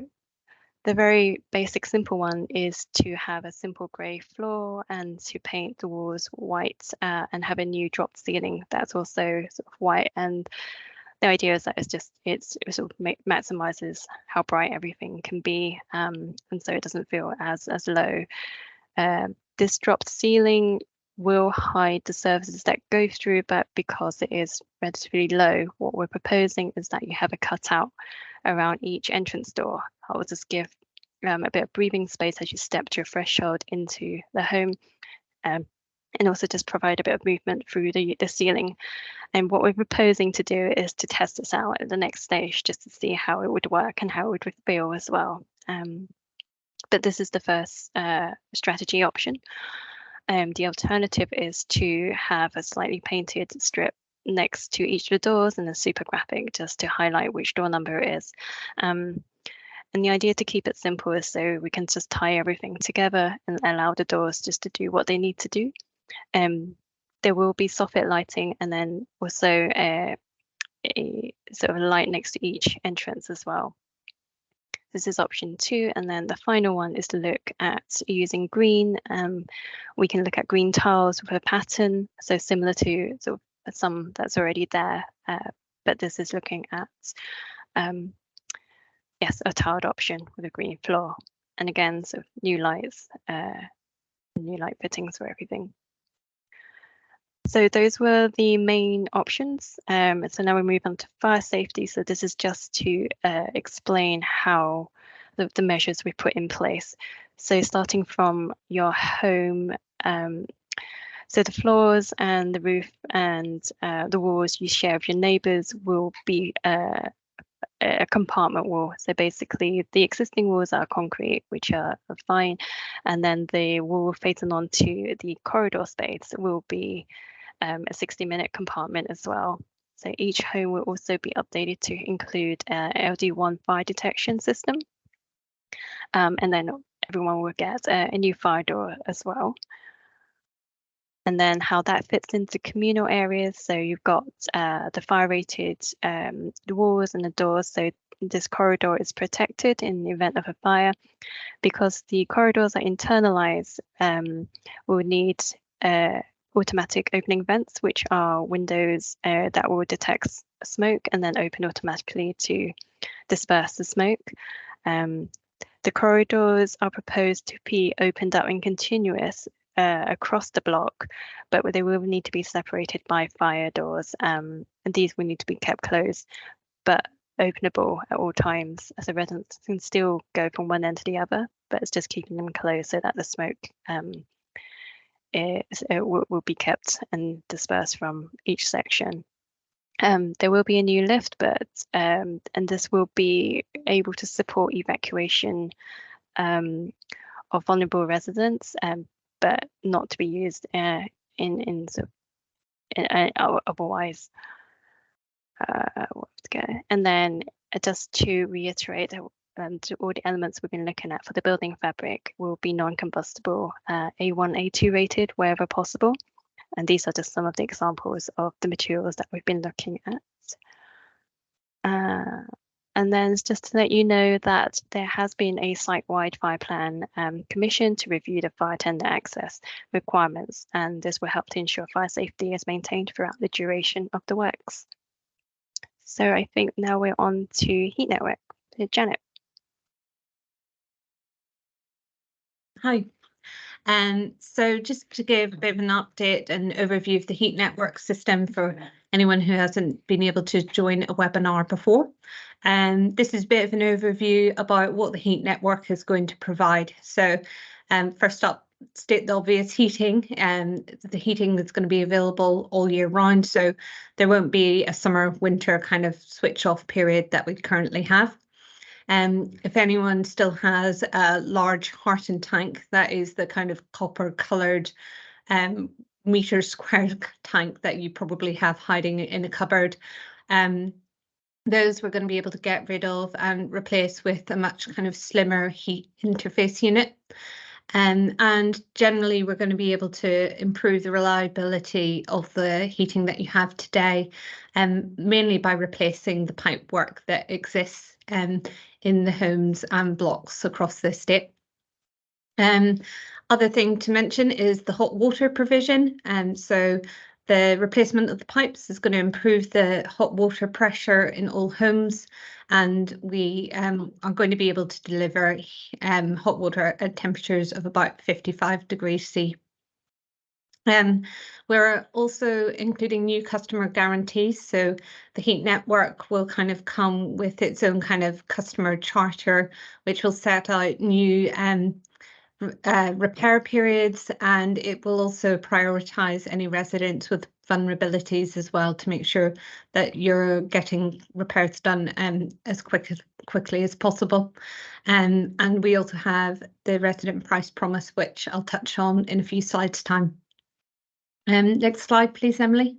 the very basic simple one is to have a simple grey floor and to paint the walls white and have a new dropped ceiling that's also sort of white. And the idea is that it sort of maximizes how bright everything can be, and so it doesn't feel as low. This dropped ceiling will hide the surfaces that go through, but because it is relatively low, what we're proposing is that you have a cutout around each entrance door. That will just give a bit of breathing space as you step to a threshold into the home, and also just provide a bit of movement through the ceiling. And what we're proposing to do is to test this out at the next stage, just to see how it would work and how it would feel as well. But this is the first strategy option. The alternative is to have a slightly painted strip next to each of the doors and a super graphic just to highlight which door number it is. And the idea to keep it simple is so we can just tie everything together and allow the doors just to do what they need to do. There will be soffit lighting and then also a sort of light next to each entrance as well. This is option 2, and then the final one is to look at using green. We can look at green tiles with a pattern, so similar to sort of some that's already there, but this is looking at yes, a tiled option with a green floor, and again, sort of new lights, new light fittings for everything. So those were the main options. So now we move on to fire safety. So this is just to explain how the measures we put in place. So starting from your home, so the floors and the roof and the walls you share with your neighbours will be a compartment wall. So basically the existing walls are concrete, which are fine, and then the wall facing onto the corridor space will be a 60-minute compartment as well. So each home will also be updated to include LD1 fire detection system, and then everyone will get a new fire door as well. And then how that fits into communal areas. So you've got the fire rated the walls and the doors. So this corridor is protected in the event of a fire. Because the corridors are internalized, we'll need automatic opening vents, which are windows that will detect smoke and then open automatically to disperse the smoke. The corridors are proposed to be opened up and continuous across the block, but they will need to be separated by fire doors, and these will need to be kept closed, but openable at all times, as the residents can still go from one end to the other, but it's just keeping them closed so that the smoke will be kept and dispersed from each section. There will be a new lift, but and this will be able to support evacuation of vulnerable residents, but not to be used otherwise. And then just to reiterate, and all the elements we've been looking at for the building fabric will be non-combustible, A1, A2 rated wherever possible. And these are just some of the examples of the materials that we've been looking at. And then just to let you know that there has been a site-wide fire plan commission to review the fire tender access requirements, and this will help to ensure fire safety is maintained throughout the duration of the works. So I think now we're on to heat network. Janet. Hi. So just to give a bit of an update and overview of the heat network system for anyone who hasn't been able to join a webinar before. This is a bit of an overview about what the heat network is going to provide. So first up, state the obvious heating, and the heating that's going to be available all year round. So there won't be a summer, winter kind of switch off period that we currently have. If anyone still has a large Harton tank, that is the kind of copper coloured metre squared tank that you probably have hiding in a cupboard, those we're going to be able to get rid of and replace with a much kind of slimmer heat interface unit. And generally, we're going to be able to improve the reliability of the heating that you have today, mainly by replacing the pipe work that exists in the homes and blocks across the estate. Other thing to mention is the hot water provision. So the replacement of the pipes is going to improve the hot water pressure in all homes, and we are going to be able to deliver hot water at temperatures of about 55 degrees C. We're also including new customer guarantees. So the heat network will kind of come with its own kind of customer charter, which will set out new repair periods, and it will also prioritise any residents with vulnerabilities as well to make sure that you're getting repairs done as quickly as possible. And we also have the resident price promise, which I'll touch on in a few slides' time. Next slide, please, Emily.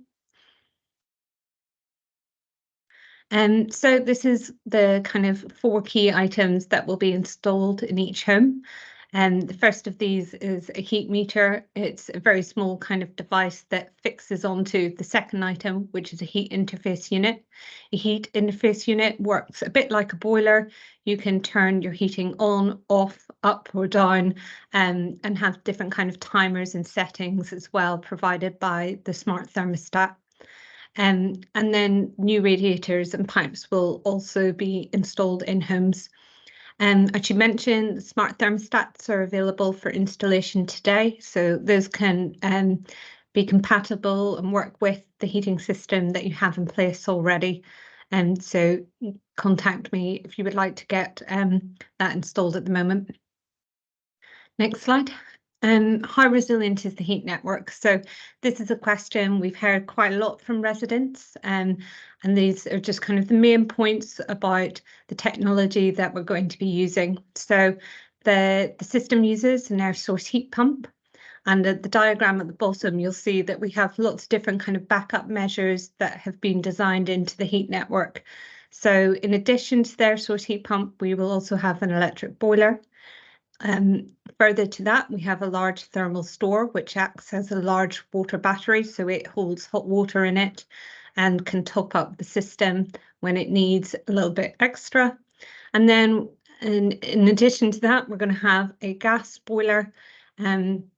So this is the kind of 4 key items that will be installed in each home. The first of these is a heat meter. It's a very small kind of device that fixes onto the second item, which is a heat interface unit. A heat interface unit works a bit like a boiler. You can turn your heating on, off, up or down, and have different kind of timers and settings as well, provided by the smart thermostat. And then new radiators and pipes will also be installed in homes. As you mentioned, smart thermostats are available for installation today, so those can be compatible and work with the heating system that you have in place already. And so contact me if you would like to get that installed at the moment. Next slide. How resilient is the heat network? So this is a question we've heard quite a lot from residents, and these are just kind of the main points about the technology that we're going to be using. So the system uses an air source heat pump, and at the diagram at the bottom you'll see that we have lots of different kind of backup measures that have been designed into the heat network. So in addition to the air source heat pump, we will also have an electric boiler. Further to that, we have a large thermal store, which acts as a large water battery, so it holds hot water in it and can top up the system when it needs a little bit extra. And then in addition to that, we're going to have a gas boiler in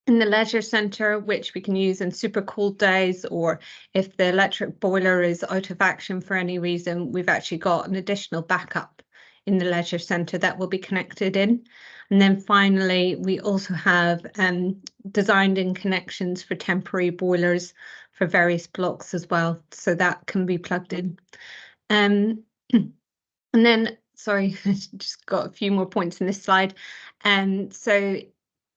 the leisure centre, which we can use in super cold days, or if the electric boiler is out of action for any reason, we've actually got an additional backup in the leisure centre that will be connected in. And then finally, we also have designed in connections for temporary boilers for various blocks as well, so that can be plugged in. And then, sorry, I just got a few more points in this slide. So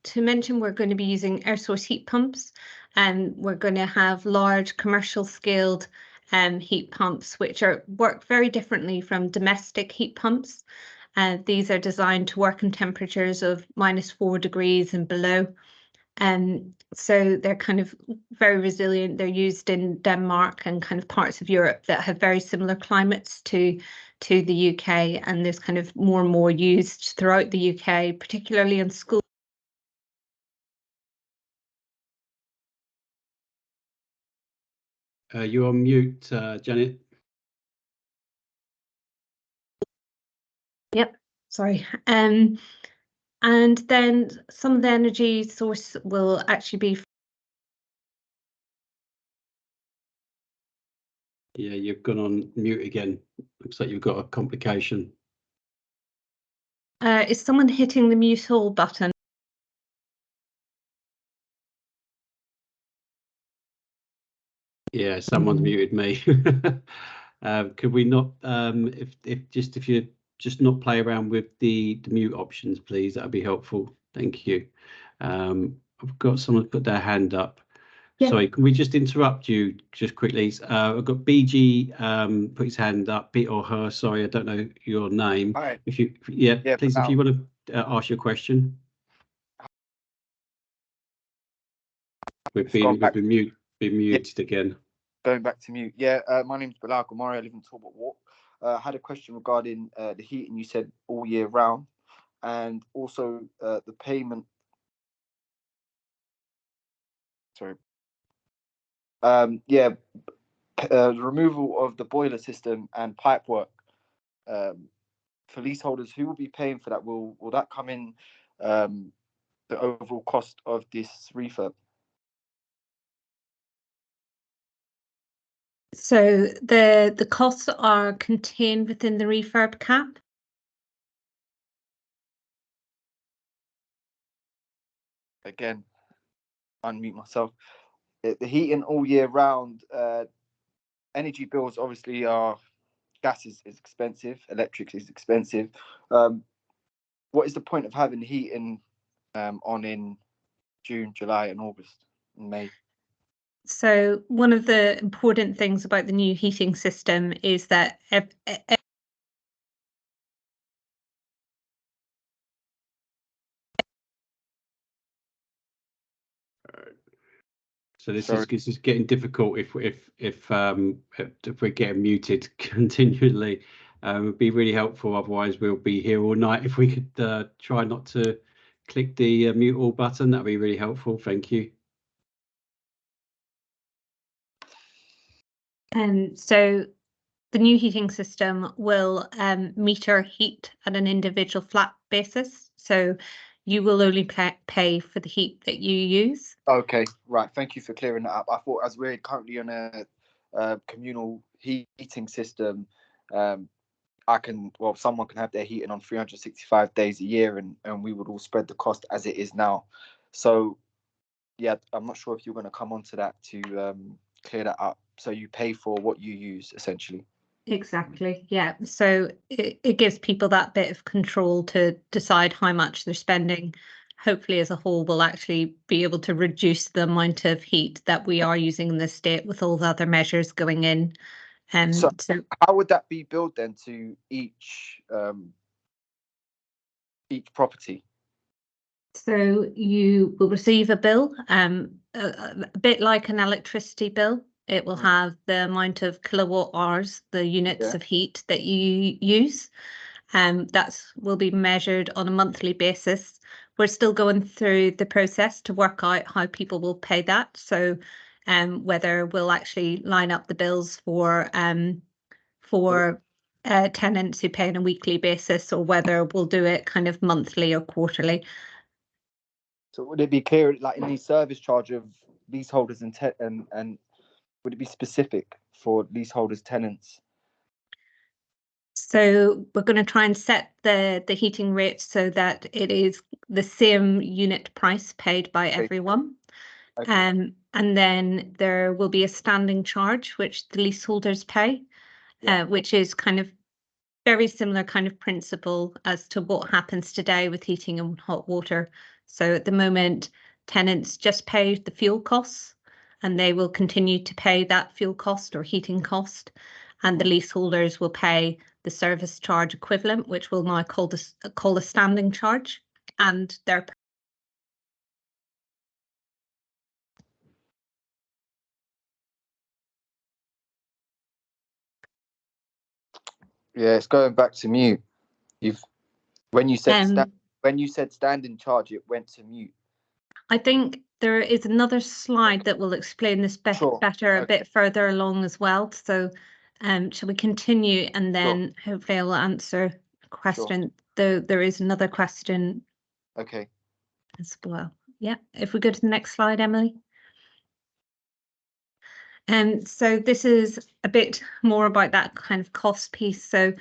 to mention, we're going to be using air source heat pumps, and we're going to have large commercial scaled heat pumps, which work very differently from domestic heat pumps. These are designed to work in temperatures of -4 degrees and below. So they're kind of very resilient. They're used in Denmark and kind of parts of Europe that have very similar climates to the UK, and there's kind of more and more used throughout the UK, particularly in schools. You're on mute, Janet. Yep, sorry. And then some of the energy source will actually be. Yeah, you've gone on mute again. Looks like you've got a complication. Is someone hitting the mute all button? Yeah, someone's muted me. Could we not, if you just not play around with the mute options, please? That'd be helpful. Thank you. I've got someone put their hand up. Yeah. Sorry, can we just interrupt you just quickly? I've got BG put his hand up, Pete or her. Sorry, I don't know your name. Hi. If you, please, if you want to ask your question. We've been muted again. Going back to mute. Yeah, my name's Bilal Gomari. I live in Talbot Walk. I had a question regarding the heating. You said all year round, and also the payment. Sorry. The removal of the boiler system and pipe work for leaseholders. Who will be paying for that? Will that come in the overall cost of this refurb? So the costs are contained within the refurb cap. Again, unmute myself. The heating all year round, energy bills obviously are, gas is expensive, electric is expensive. What is the point of having heating on in June, July and August and May? So one of the important things about the new heating system is that So this is getting difficult if we're getting muted continually. It would be really helpful. Otherwise, we'll be here all night. If we could try not to click the mute all button, that'd be really helpful. Thank you. So the new heating system will meter heat at an individual flat basis. So you will only pay for the heat that you use. Okay, right. Thank you for clearing that up. I thought, as we're currently on a communal heating system, someone can have their heating on 365 days a year, and we would all spread the cost as it is now. So, yeah, I'm not sure if you're going to come onto that to clear that up. So you pay for what you use, essentially. Exactly. Yeah. So it gives people that bit of control to decide how much they're spending. Hopefully, as a whole, we'll actually be able to reduce the amount of heat that we are using in the state with all the other measures going in. So how would that be billed then to each property? So you will receive a bill, a bit like an electricity bill. It will have the amount of kilowatt hours, the units of heat that you use. That will be measured on a monthly basis. We're still going through the process to work out how people will pay that. So whether we'll actually line up the bills for tenants who pay on a weekly basis, or whether we'll do it kind of monthly or quarterly. So would it be clear, like in the service charge of leaseholders and would it be specific for leaseholders, tenants? So we're going to try and set the heating rate so that it is the same unit price paid by everyone. Okay. And then there will be a standing charge which the leaseholders pay, which is kind of very similar kind of principle as to what happens today with heating and hot water. So at the moment, tenants just pay the fuel costs, and they will continue to pay that fuel cost or heating cost, and the leaseholders will pay the service charge equivalent, which we'll now call a standing charge, and their Yeah, it's going back to mute. When you said standing charge, it went to mute. I think there is another slide that will explain this better a bit further along as well. So shall we continue, and then hopefully I'll answer a question. Though there is another question as well. Yeah, if we go to the next slide, Emily. So this is a bit more about that kind of cost piece. So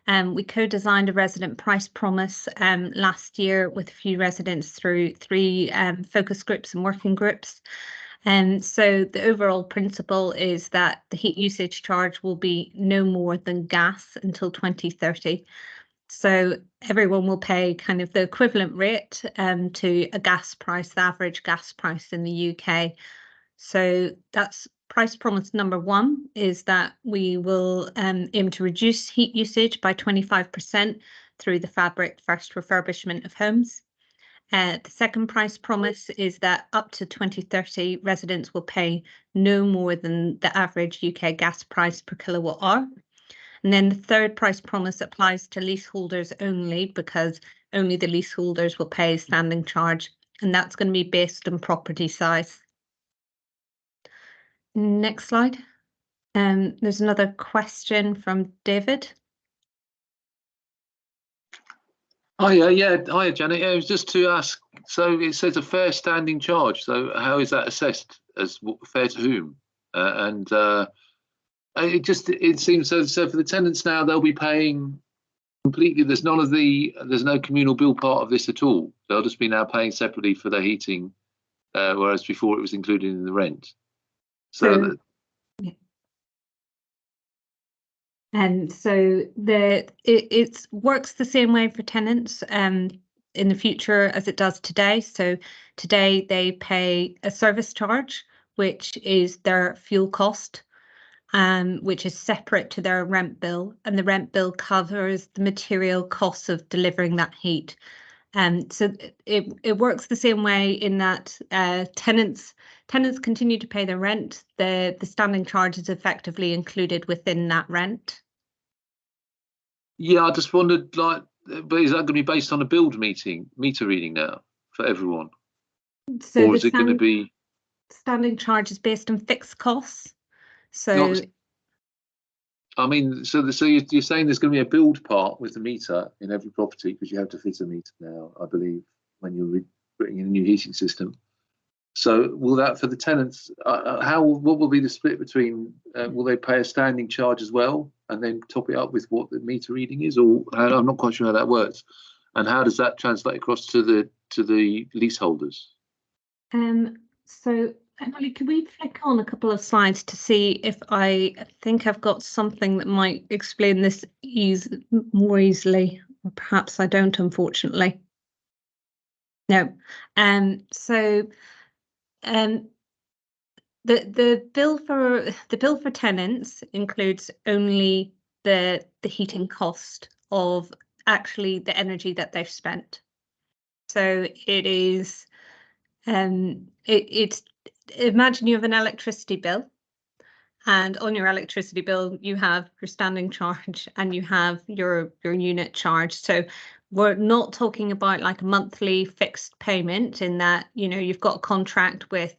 we co-designed a resident price promise last year with a few residents through 3 focus groups and working groups. And so the overall principle is that the heat usage charge will be no more than gas until 2030. So everyone will pay kind of the equivalent rate to a gas price, the average gas price in the UK. So that's price promise number 1, is that we will aim to reduce heat usage by 25% through the fabric first refurbishment of homes. The second price promise is that up to 2030, residents will pay no more than the average UK gas price per kilowatt hour. And then the third price promise applies to leaseholders only, because only the leaseholders will pay a standing charge, and that's going to be based on property size. Next slide. There's another question from David. Hiya, hiya, Janet. Yeah, it was just to ask. So it says a fair standing charge. So how is that assessed? As fair to whom? It seems so for the tenants now, they'll be paying completely. There's no communal bill part of this at all. They'll just be now paying separately for their heating, whereas before it was included in the rent. So it works the same way for tenants in the future as it does today. So today they pay a service charge, which is their fuel cost, which is separate to their rent bill, and the rent bill covers the material costs of delivering that heat. So it works the same way in that tenants continue to pay their rent. The standing charge is effectively included within that rent. Yeah, I just wondered, but is that going to be based on a build meter reading now for everyone? So or is it going to be standing charge is based on fixed costs? So I mean, so you're saying there's going to be a build part with the meter in every property, because you have to fit a meter now, I believe, when you're putting in a new heating system. So will that, for the tenants, what will be the split between, will they pay a standing charge as well and then top it up with what the meter reading is, or I'm not quite sure how that works, and how does that translate across to the leaseholders? So Emily, can we flick on a couple of slides to see if I think I've got something that might explain this more easily, or perhaps I don't, unfortunately. No. The bill for tenants includes only the heating cost of actually the energy that they've spent. So it is it's imagine you have an electricity bill, and on your electricity bill you have your standing charge and you have your unit charge. So we're not talking about like a monthly fixed payment in that, you know, you've got a contract with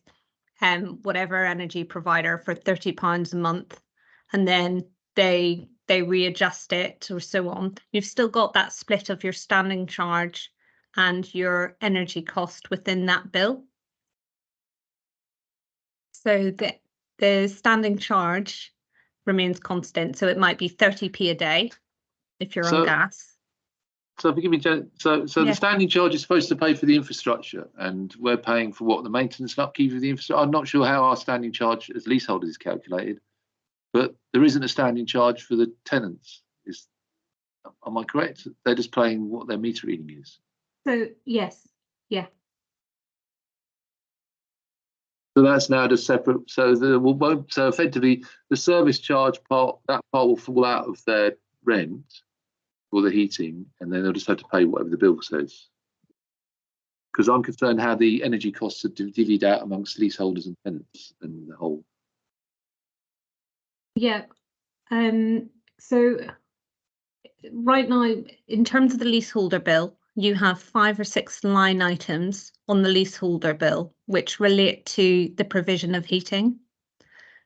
whatever energy provider for £30 a month, and then they readjust it or so on. You've still got that split of your standing charge and your energy cost within that bill. So the standing charge remains constant. So it might be 30p a day if you're on gas. So forgive me, Jen. So the standing charge is supposed to pay for the infrastructure, and we're paying for what, the maintenance and upkeep of the infrastructure. I'm not sure how our standing charge as leaseholders is calculated, but there isn't a standing charge for the tenants. Am I correct? They're just paying what their meter reading is. So yes, yeah. So that's now just separate. So effectively, the service charge part will fall out of their rent or the heating, and then they'll just have to pay whatever the bill says. Because I'm concerned how the energy costs are divvied out amongst leaseholders and tenants and the whole. Yeah. So right now, in terms of the leaseholder bill, you have 5 or 6 line items on the leaseholder bill which relate to the provision of heating.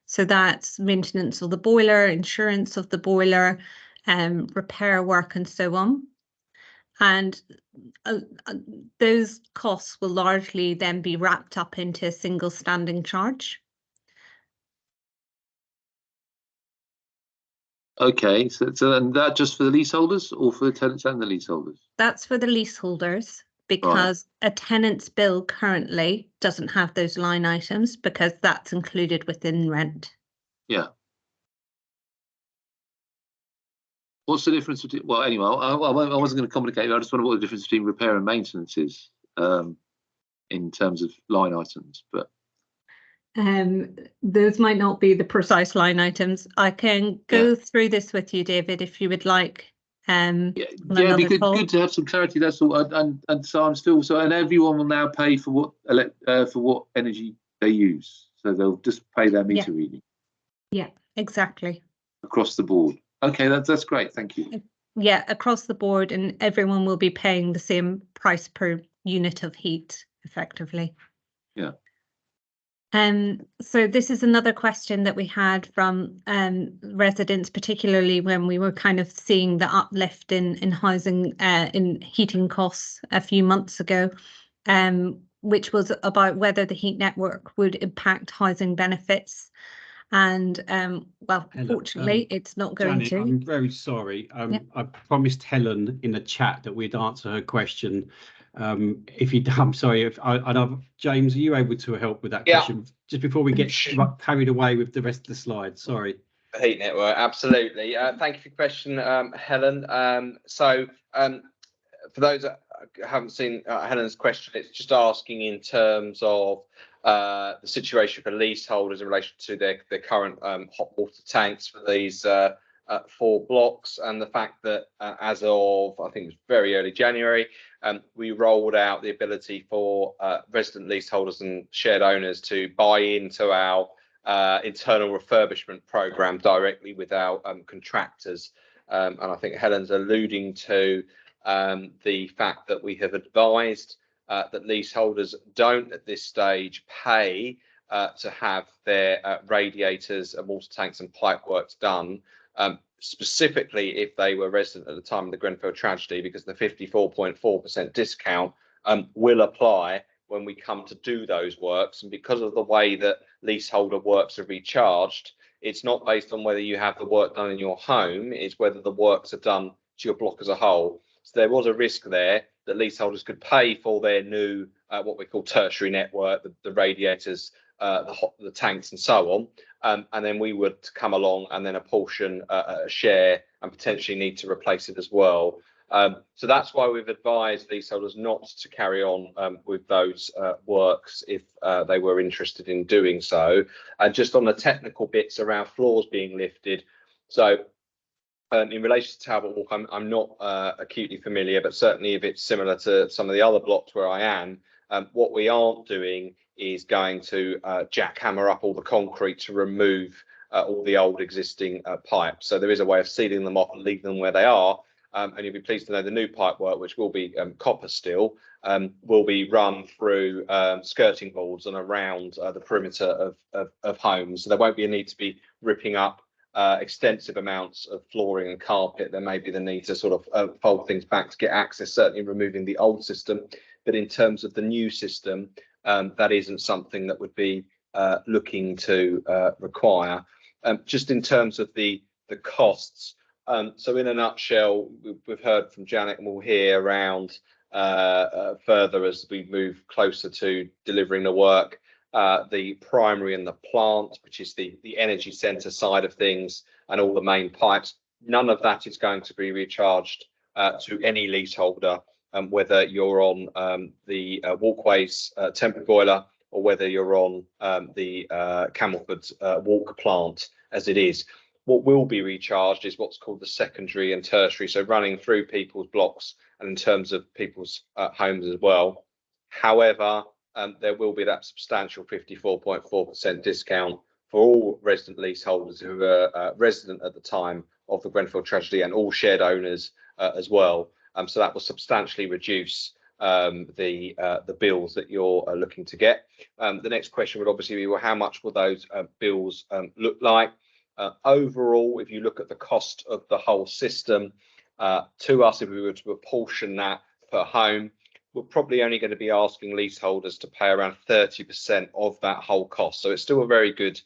So that's maintenance of the boiler, insurance of the boiler, repair work and so on. And those costs will largely then be wrapped up into a single standing charge. Okay, so and that just for the leaseholders or for the tenants and the leaseholders? That's for the leaseholders, because a tenant's bill currently doesn't have those line items because that's included within rent. Yeah. What's the difference between, well, anyway, I wasn't going to complicate it. I just wonder what the difference between repair and maintenance is in terms of line items, but. Those might not be the precise line items. I can go through this with you, David, if you would like. Yeah, it'd be good to have some clarity. That's all. And so I'm still and everyone will now pay for what energy they use. So they'll just pay their meter reading. Yeah, exactly. Across the board. Okay, that's great. Thank you. Yeah, across the board, and everyone will be paying the same price per unit of heat, effectively. Yeah. So this is another question that we had from residents, particularly when we were kind of seeing the uplift in housing, in heating costs a few months ago, which was about whether the heat network would impact housing benefits. And well, fortunately, it's not going Janet, to. I'm very sorry. I promised Helen in the chat that we'd answer her question. I'm sorry. James, are you able to help with that question just before we get carried away with the rest of the slides? Sorry. The heat network, absolutely. Thank you for your question, Helen. For those that haven't seen Helen's question, it's just asking in terms of the situation for leaseholders in relation to their current hot water tanks for these 4 blocks, and the fact that as of, I think it was very early January, we rolled out the ability for resident leaseholders and shared owners to buy into our internal refurbishment program directly with our contractors. And I think Helen's alluding to the fact that we have advised that leaseholders don't at this stage pay to have their radiators and water tanks and pipe works done, specifically if they were resident at the time of the Grenfell tragedy, because the 54.4% discount will apply when we come to do those works. And because of the way that leaseholder works are recharged, it's not based on whether you have the work done in your home, it's whether the works are done to your block as a whole. So there was a risk there that leaseholders could pay for their new what we call tertiary network, the radiators, the tanks and so on, and then we would come along and then apportion a share and potentially need to replace it as well. So that's why we've advised leaseholders not to carry on with those works if they were interested in doing so. And just on the technical bits around floors being lifted, so in relation to Talbot Walk, I'm not acutely familiar, but certainly if it's similar to some of the other blocks where I am, what we aren't doing is going to jackhammer up all the concrete to remove all the old existing pipes. So there is a way of sealing them off and leaving them where they are. And you'll be pleased to know the new pipe work, which will be copper steel, will be run through skirting boards and around the perimeter of homes. So there won't be a need to be ripping up extensive amounts of flooring and carpet. There may be the need to sort of fold things back to get access, certainly removing the old system. But in terms of the new system, that isn't something that would be looking to require. Just in terms of the costs, so in a nutshell, we've heard from Janet and we'll hear around further as we move closer to delivering the work, the primary and the plant, which is the energy centre side of things, and all the main pipes. None of that is going to be recharged to any leaseholder, whether you're on the Walkways temporary boiler or whether you're on the Camelford Walk plant as it is. What will be recharged is what's called the secondary and tertiary, so running through people's blocks and in terms of people's homes as well. However, there will be that substantial 54.4% discount for all resident leaseholders who were resident at the time of the Grenfell tragedy, and all shared owners as well. So that will substantially reduce the bills that you're looking to get. The next question would obviously be, well, how much will those bills look like? Overall, if you look at the cost of the whole system, to us, if we were to apportion that per home, we're probably only going to be asking leaseholders to pay around 30% of that whole cost. So it's still a very good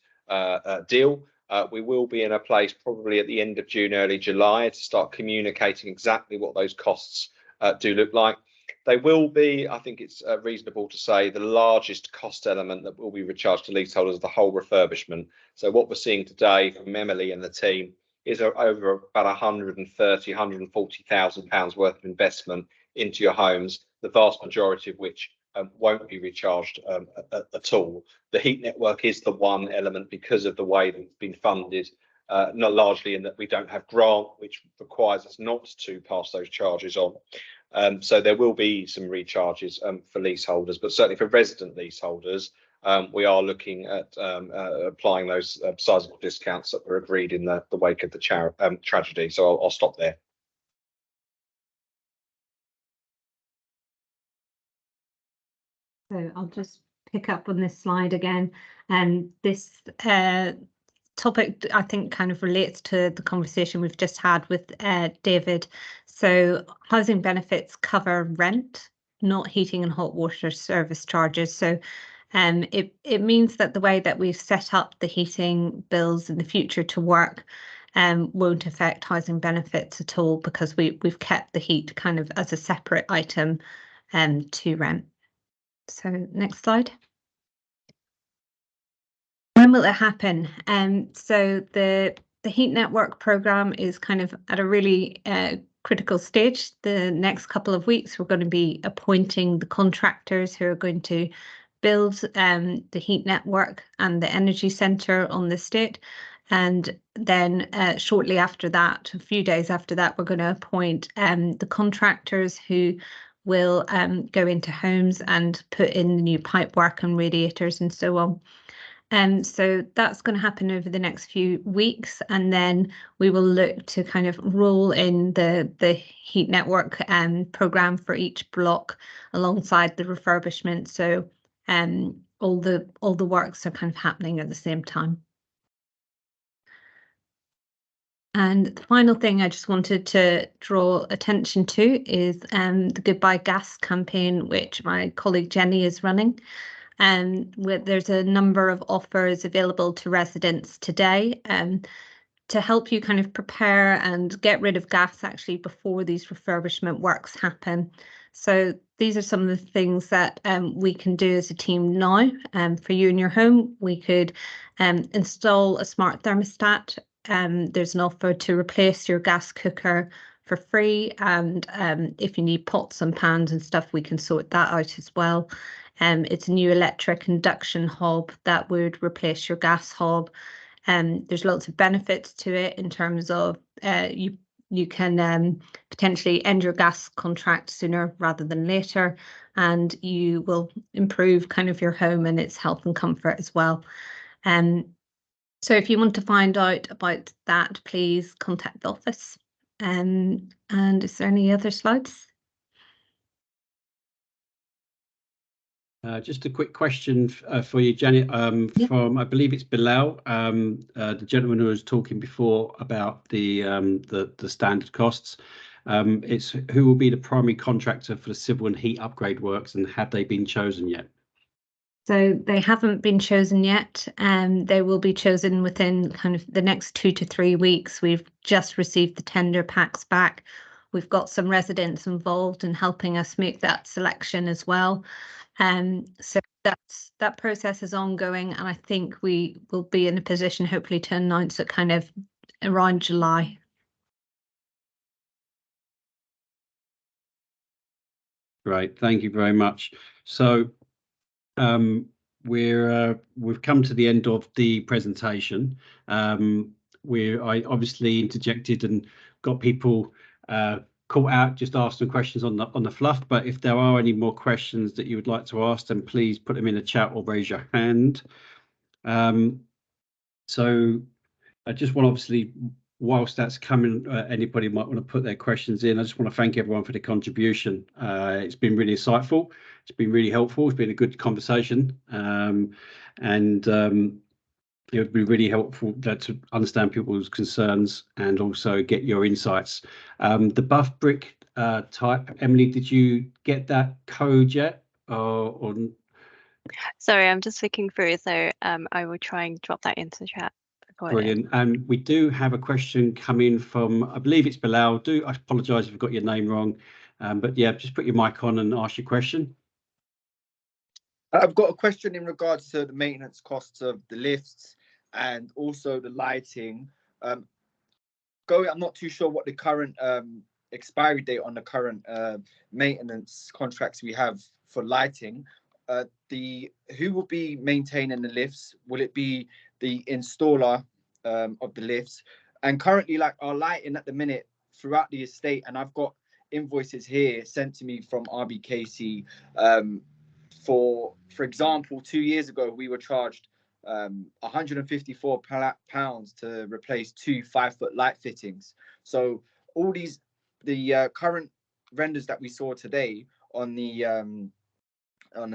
deal. We will be in a place probably at the end of June, early July, to start communicating exactly what those costs do look like. They will be, I think it's reasonable to say, the largest cost element that will be recharged to leaseholders is the whole refurbishment. So what we're seeing today from Emily and the team is over about 130,000, 140,000 pounds worth of investment into your homes, the vast majority of which won't be recharged at all. The heat network is the one element, because of the way that it's been funded, not largely in that we don't have grant, which requires us not to pass those charges on. So there will be some recharges for leaseholders, but certainly for resident leaseholders, we are looking at applying those sizable discounts that were agreed in the wake of the tragedy. So I'll stop there. So I'll just pick up on this slide again, and this topic I think kind of relates to the conversation we've just had with David. So housing benefits cover rent, not heating and hot water service charges. So it means that the way that we've set up the heating bills in the future to work won't affect housing benefits at all, because we've kept the heat kind of as a separate item to rent. So next slide. When will it happen? So the heat network programme is kind of at a really critical stage. The next couple of weeks, we're going to be appointing the contractors who are going to build the heat network and the energy centre on the estate. And then shortly after that, a few days after that, we're going to appoint the contractors who will go into homes and put in the new pipework and radiators and so on. So that's going to happen over the next few weeks, and then we will look to kind of roll in the heat network programme for each block alongside the refurbishment. So all the works are kind of happening at the same time. And the final thing I just wanted to draw attention to is the Goodbye Gas campaign, which my colleague Jenny is running. And there's a number of offers available to residents today to help you kind of prepare and get rid of gas actually before these refurbishment works happen. So these are some of the things that we can do as a team now. For you in your home, we could install a smart thermostat. There's an offer to replace your gas cooker for free, and if you need pots and pans and stuff, we can sort that out as well. It's a new electric induction hob that would replace your gas hob. There's lots of benefits to it in terms of you can potentially end your gas contract sooner rather than later, and you will improve kind of your home and its health and comfort as well. So if you want to find out about that, please contact the office. And is there any other slides? Just a quick question for you, Janet, from, I believe it's Bilal, the gentleman who was talking before about the standard costs. It's who will be the primary contractor for the civil and heat upgrade works, and have they been chosen yet? So they haven't been chosen yet, and they will be chosen within kind of the next 2 to 3 weeks. We've just received the tender packs back. We've got some residents involved in helping us make that selection as well. So that process is ongoing, and I think we will be in a position hopefully to announce it kind of around July. Great, thank you very much. So we've come to the end of the presentation. I obviously interjected and got people caught out just asking questions on the fluff, but if there are any more questions that you would like to ask, then please put them in the chat or raise your hand. So I just want to obviously whilst that's coming, anybody might want to put their questions in. I just want to thank everyone for the contribution. It's been really insightful. It's been really helpful. It's been a good conversation, and it would be really helpful to understand people's concerns and also get your insights. The buff brick type, Emily, did you get that code yet? Or Sorry, I'm just looking through, so I will try and drop that into the chat. Brilliant. And we do have a question coming from, I believe it's Bilal. I apologise if I've got your name wrong, but yeah, just put your mic on and ask your question. I've got a question in regards to the maintenance costs of the lifts and also the lighting. I'm not too sure what the current expiry date on the current maintenance contracts we have for lighting. Who will be maintaining the lifts? Will it be the installer of the lifts? And currently, like, our lighting at the minute throughout the estate, and I've got invoices here sent to me from RBKC. For example, 2 years ago, we were charged £154 to replace 2 5-foot light fittings. So all the current renders that we saw today on the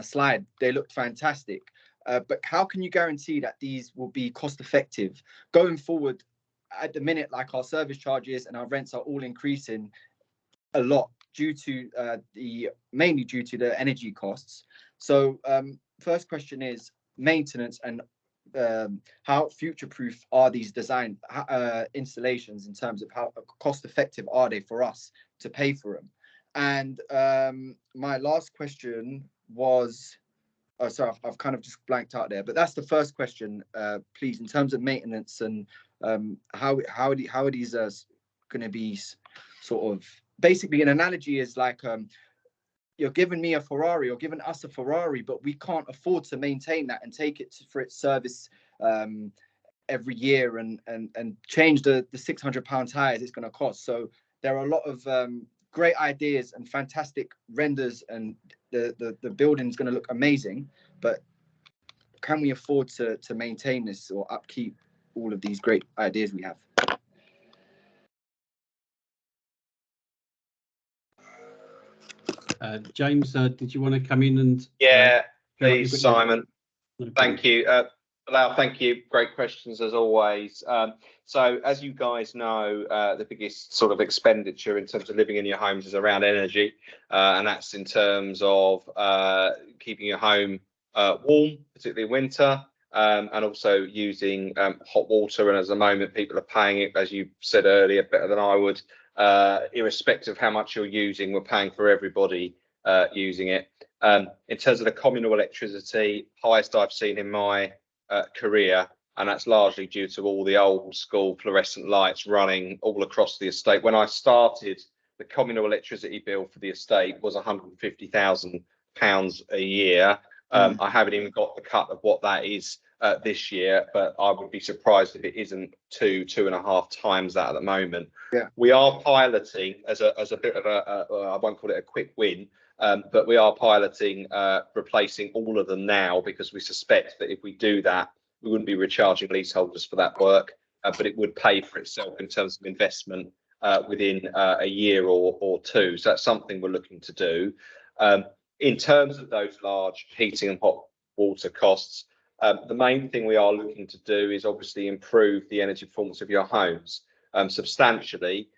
slide, they looked fantastic. But how can you guarantee that these will be cost effective going forward? At the minute, like, our service charges and our rents are all increasing a lot due to mainly due to the energy costs. So first question is maintenance, and how future-proof are these design installations in terms of how cost-effective are they for us to pay for them? And my last question was, oh, sorry, I've kind of just blanked out there, but that's the first question, please, in terms of maintenance and how are these going to be sort of, basically an analogy is like, you're giving me a Ferrari or giving us a Ferrari, but we can't afford to maintain that and take it for its service every year and change the £600 tires it's going to cost. So there are a lot of great ideas and fantastic renders, and the building's going to look amazing, but can we afford to maintain this or upkeep all of these great ideas we have? James, did you want to come in and? Yeah, please, Simon. No thank you. Bilal, thank you. Great questions as always. So as you guys know, the biggest sort of expenditure in terms of living in your homes is around energy, and that's in terms of keeping your home warm, particularly in winter, and also using hot water. And at the moment, people are paying it, as you said earlier, better than I would. Irrespective of how much you're using, we're paying for everybody using it. In terms of the communal electricity, highest I've seen in my career, and that's largely due to all the old school fluorescent lights running all across the estate. When I started, the communal electricity bill for the estate was £150,000 a year. I haven't even got the cut of what that is this year, but I would be surprised if it isn't 2.5 times that at the moment. Yeah. We are piloting as a bit of I won't call it a quick win, but we are piloting replacing all of them now, because we suspect that if we do that, we wouldn't be recharging leaseholders for that work, but it would pay for itself in terms of investment within a year or two. So that's something we're looking to do. In terms of those large heating and hot water costs, the main thing we are looking to do is obviously improve the energy performance of your homes substantially.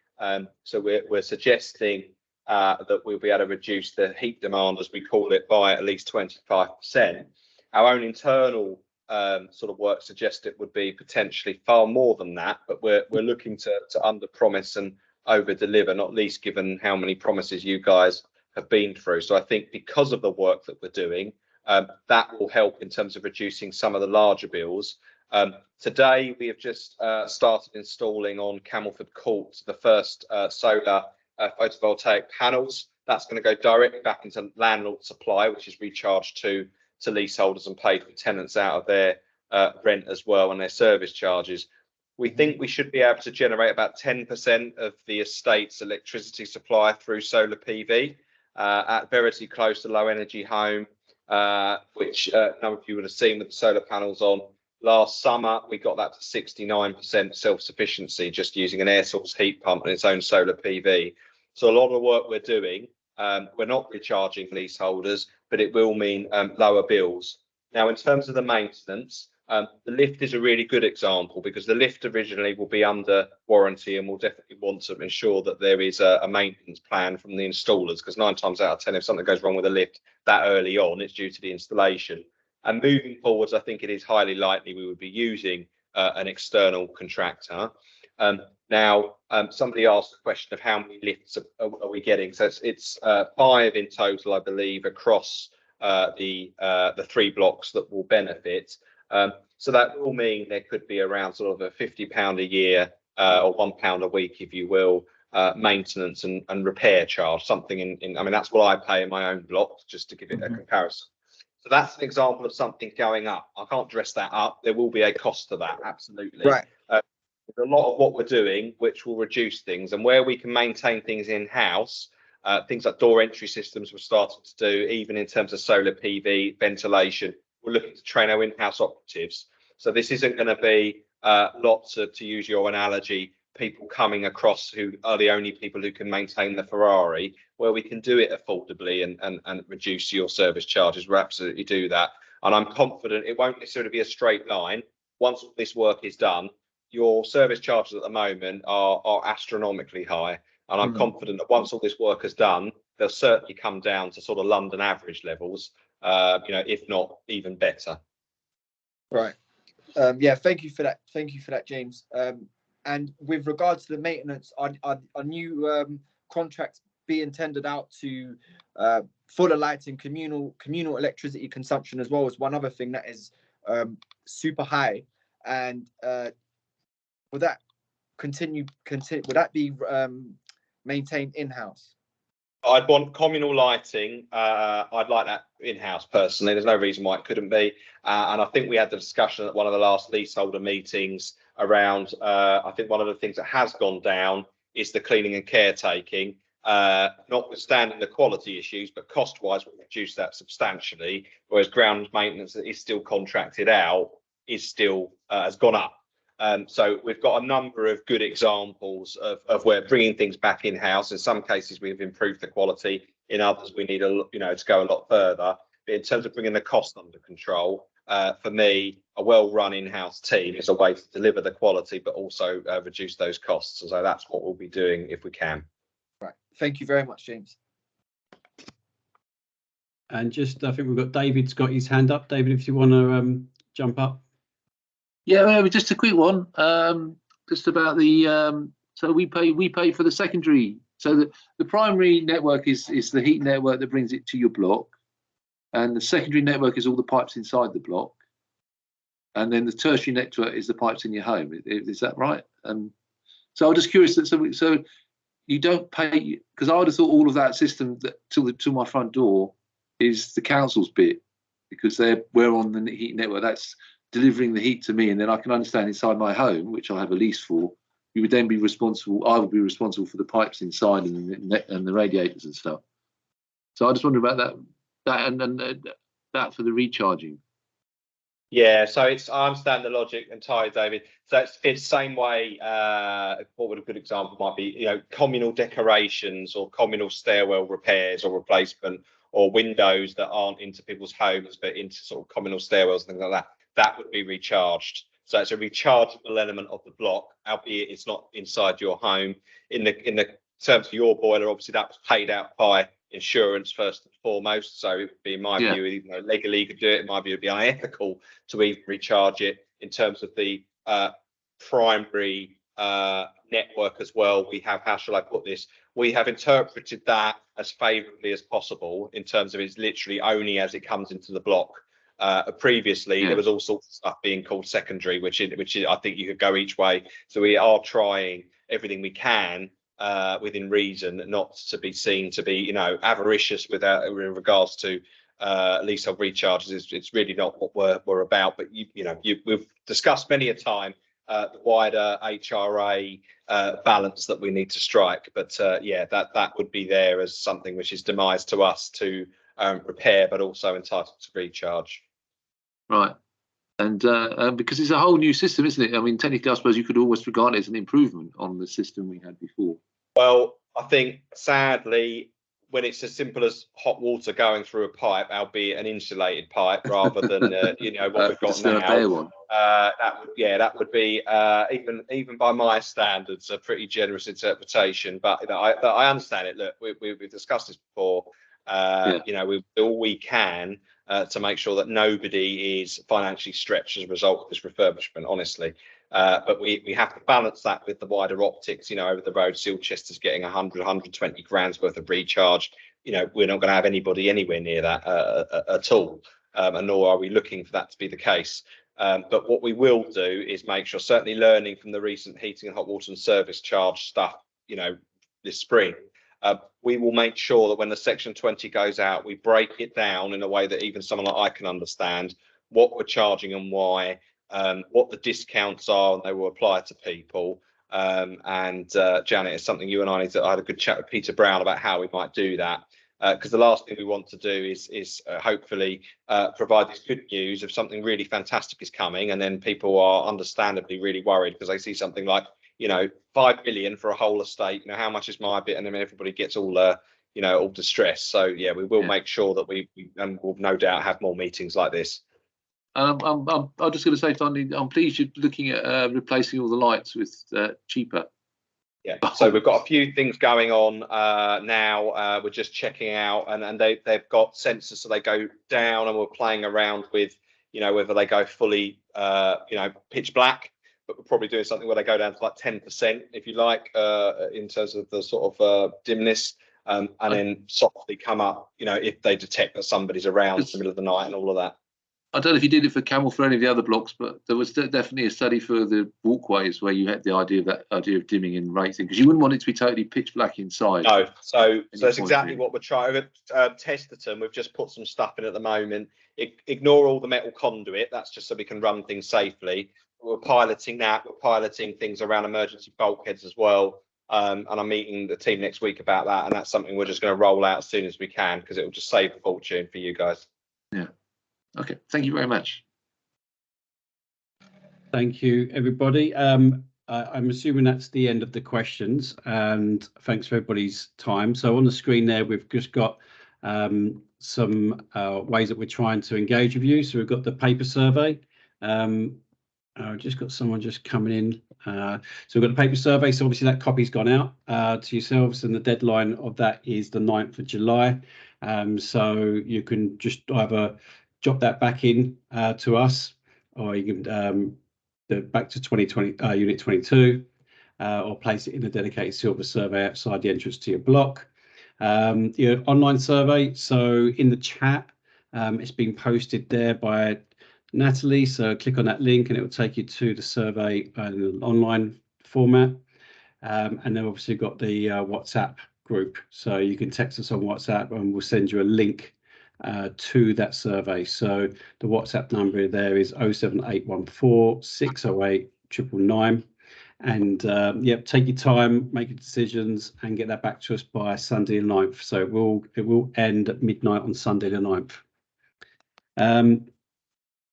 So we're suggesting that we'll be able to reduce the heat demand, as we call it, by at least 25%. Our own internal sort of work suggests it would be potentially far more than that, but we're looking to under promise and over deliver, not least given how many promises you guys have been through. So I think because of the work that we're doing, that will help in terms of reducing some of the larger bills. Today we have just started installing on Camelford Court the first solar photovoltaic panels. That's going to go directly back into landlord supply, which is recharged to leaseholders and paid for tenants out of their rent as well, and their service charges. We think we should be able to generate about 10% of the estate's electricity supply through solar PV at very close to low energy home, which none of you would have seen with the solar panels on Last summer, we got that to 69% self-sufficiency, just using an air source heat pump and its own solar PV. So a lot of the work we're doing, we're not recharging leaseholders, but it will mean lower bills. Now, in terms of the maintenance, the lift is a really good example, because the lift originally will be under warranty, and we'll definitely want to ensure that there is a maintenance plan from the installers, because 9 times out of 10, if something goes wrong with a lift that early on, it's due to the installation. And moving forwards, I think it is highly likely we would be using an external contractor. Now, somebody asked the question of how many lifts are we getting. So it's 5 in total, I believe, across the 3 blocks that will benefit. So that will mean there could be around sort of a £50 a year or £1 a week, if you will, maintenance and repair charge, something in I mean, that's what I pay in my own block, just to give it a comparison. So that's an example of something going up. I can't dress that up. There will be a cost to that, absolutely. Right. There's a lot of what we're doing which will reduce things, and where we can maintain things in-house, things like door entry systems we're starting to do, even in terms of solar PV, ventilation, we're looking to train our in-house operatives. So this isn't going to be lots of, to use your analogy, people coming across who are the only people who can maintain the Ferrari. Where we can do it affordably and reduce your service charges, we'll absolutely do that. And I'm confident it won't necessarily be a straight line. Once all this work is done, your service charges at the moment are astronomically high. And I'm confident that once all this work is done, they'll certainly come down to sort of London average levels, if not even better. Right. Yeah, thank you for that. Thank you for that, James. And with regards to the maintenance, are new contracts being tendered out to for the lighting, communal electricity consumption, as well as one other thing that is super high? And would that would that be maintained in-house? I'd want communal lighting. I'd like that in-house personally. There's no reason why it couldn't be. And I think we had the discussion at one of the last leaseholder meetings around, I think one of the things that has gone down is the cleaning and caretaking, notwithstanding the quality issues, but cost-wise, we've reduced that substantially, whereas ground maintenance that is still contracted out is still has gone up. So we've got a number of good examples of where bringing things back in-house. In some cases, we've improved the quality. In others, we need to go a lot further. But in terms of bringing the cost under control, for me, a well-run in-house team is a way to deliver the quality, but also reduce those costs. So that's what we'll be doing if we can. Right. Thank you very much, James. And just, I think we've got David's got his hand up. David, if you want to jump up. Yeah, just a quick one. Just about the so we pay for the secondary. So the primary network is the heat network that brings it to your block, and the secondary network is all the pipes inside the block, and then the tertiary network is the pipes in your home. Is that right? So I'm just curious that so you don't pay, because I would have thought all of that system that to my front door is the council's bit, because we're on the heat network. That's delivering the heat to me, and then I can understand inside my home, which I have a lease for, you would then be responsible. I would be responsible for the pipes inside and the radiators and stuff. So I just wonder about that and that for the recharging. Yeah, so I understand the logic entirely, David. So it's the same way. What would a good example might be? Communal decorations or communal stairwell repairs or replacement, or windows that aren't into people's homes but into sort of communal stairwells and things like that. That would be recharged. So it's a rechargeable element of the block, albeit it's not inside your home. In the terms of your boiler, obviously that was paid out by insurance first and foremost. So it would be, in my view, even though legally you could do it, in my view, it would be unethical to even recharge it. In terms of the primary network as well, we have, how shall I put this? We have interpreted that as favourably as possible in terms of it's literally only as it comes into the block. Previously, there was all sorts of stuff being called secondary, which I think you could go each way. So we are trying everything we can within reason, not to be seen to be, avaricious in regards to leasehold recharges. It's really not what we're about. But we've discussed many a time the wider HRA balance that we need to strike. But that would be there as something which is demised to us to repair, but also entitled to recharge. Right. And because it's a whole new system, isn't it? I mean, technically, I suppose you could almost regard it as an improvement on the system we had before. Well, I think sadly, when it's as simple as hot water going through a pipe, albeit an insulated pipe, rather than you know what we've got now, that would be even by my standards a pretty generous interpretation. But you know, I understand it. Look, we've discussed this before. You know, we do all we can to make sure that nobody is financially stretched as a result of this refurbishment, honestly. But we have to balance that with the wider optics. You know, over the road, Silchester's getting 120 grand's worth of recharge. You know, we're not going to have anybody anywhere near that at all, and nor are we looking for that to be the case. But what we will do is make sure, certainly learning from the recent heating and hot water and service charge stuff, you know, this spring, we will make sure that when the Section 20 goes out, we break it down in a way that even someone like I can understand what we're charging and why, what the discounts are, and they will apply to people. And Janet, it's something you and I I had a good chat with Peter Brown about how we might do that. Because the last thing we want to do is hopefully provide this good news of something really fantastic is coming, and then people are understandably really worried because they see something like, you know, 5 million for a whole estate. You know, how much is my bit? And then everybody gets all you know, all distressed. So yeah, we will make sure that we and we'll no doubt have more meetings like this. I'm just going to say finally, I'm pleased you're looking at replacing all the lights with cheaper. Yeah, so we've got a few things going on now. We're just checking out, and they've got sensors, so they go down, and we're playing around with, you know, whether they go fully, you know, pitch black, but we're probably doing something where they go down to like 10%, if you like, in terms of the sort of dimness, and then softly come up, you know, if they detect that somebody's around in the middle of the night and all of that. I don't know if you did it for Camelford or any of the other blocks, but there was definitely a study for the walkways where you had the idea of dimming and rating, because you wouldn't want it to be totally pitch black inside. No, so that's exactly what we're trying. We've tested them. We've just put some stuff in at the moment. Ignore all the metal conduit. That's just so we can run things safely. We're piloting that. We're piloting things around emergency bulkheads as well. And I'm meeting the team next week about that. And that's something we're just going to roll out as soon as we can, because it will just save a fortune for you guys. Yeah. Okay, thank you very much. Thank you, everybody. I'm assuming that's the end of the questions, and thanks for everybody's time. So on the screen there, we've just got some ways that we're trying to engage with you. So we've got the paper survey. I've just got someone just coming in. So we've got the paper survey. So obviously that copy's gone out to yourselves, and the deadline of that is the 9th of July. So you can just either drop that back in to us, or you can back to 2020 unit 22, or place it in a dedicated silver survey outside the entrance to your block. Your online survey, so in the chat, it's been posted there by Natalie, so click on that link and it will take you to the survey in an online format. And then obviously got the WhatsApp group, so you can text us on WhatsApp and we'll send you a link to that survey. So the WhatsApp number there is 07814 608 999. And yeah, take your time, make your decisions, and get that back to us by Sunday the 9th. So it will end at midnight on Sunday the 9th.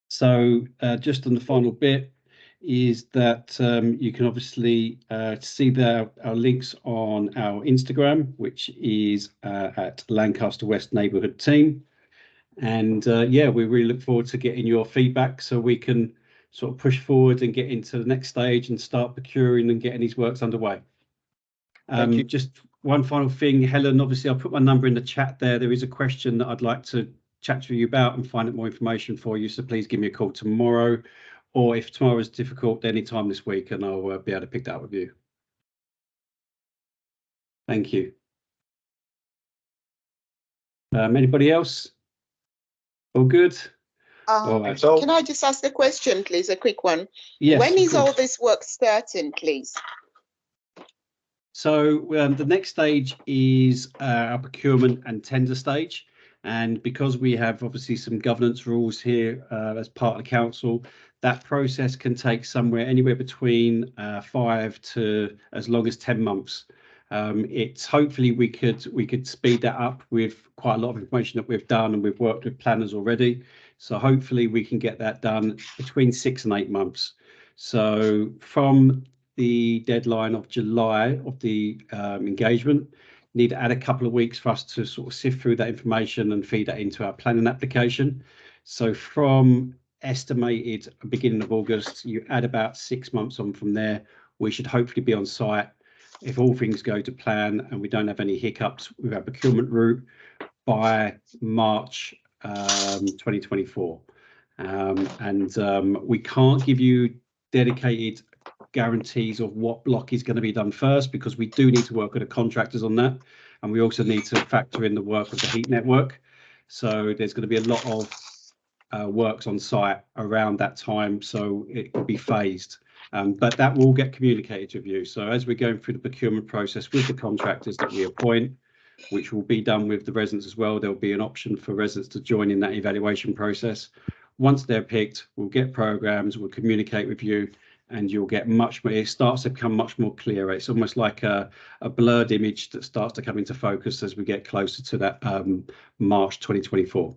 So just on the final bit is that you can obviously see our links on our Instagram, which is at Lancaster West Neighbourhood Team. And yeah, we really look forward to getting your feedback so we can sort of push forward and get into the next stage and start procuring and getting these works underway. Just one final thing, Helen, obviously I'll put my number in the chat there. There is a question that I'd like to chat to you about and find out more information for you. So please give me a call tomorrow, or if tomorrow is difficult, any time this week, and I'll be able to pick that up with you. Thank you. Anybody else? All good? All right. Can I just ask a question, please? A quick one. Yes. When is all this work starting, please? So the next stage is our procurement and tender stage. And because we have obviously some governance rules here as part of the council, that process can take anywhere between 5 to as long as 10 months. It's hopefully we could speed that up with quite a lot of information that we've done, and we've worked with planners already. So hopefully we can get that done between 6 and 8 months. So from the deadline of July of the engagement, need to add a couple of weeks for us to sort of sift through that information and feed that into our planning application. So from estimated beginning of August, you add about 6 months on from there. We should hopefully be on site, if all things go to plan and we don't have any hiccups with our procurement route, by March 2024. We can't give you dedicated guarantees of what block is going to be done first, because we do need to work with the contractors on that, and we also need to factor in the work of the heat network. So there's going to be a lot of works on site around that time, so it could be phased. But that will get communicated with you. So as we're going through the procurement process with the contractors that we appoint, which will be done with the residents as well, there'll be an option for residents to join in that evaluation process. Once they're picked, we'll get programs, we'll communicate with you, and you'll get much more, it starts to become much more clear. It's almost like a blurred image that starts to come into focus as we get closer to that March 2024.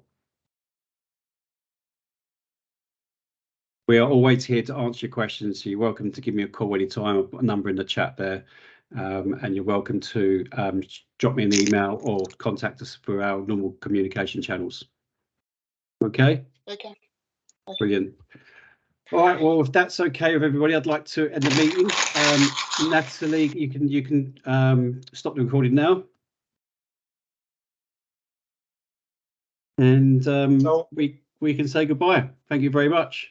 We are always here to answer your questions, so you're welcome to give me a call anytime. I've got a number in the chat there, and you're welcome to drop me an email or contact us through our normal communication channels. Okay? Okay. Brilliant. All right, well, if that's okay with everybody, I'd like to end the meeting. Natalie, you can stop the recording now. And we can say goodbye. Thank you very much.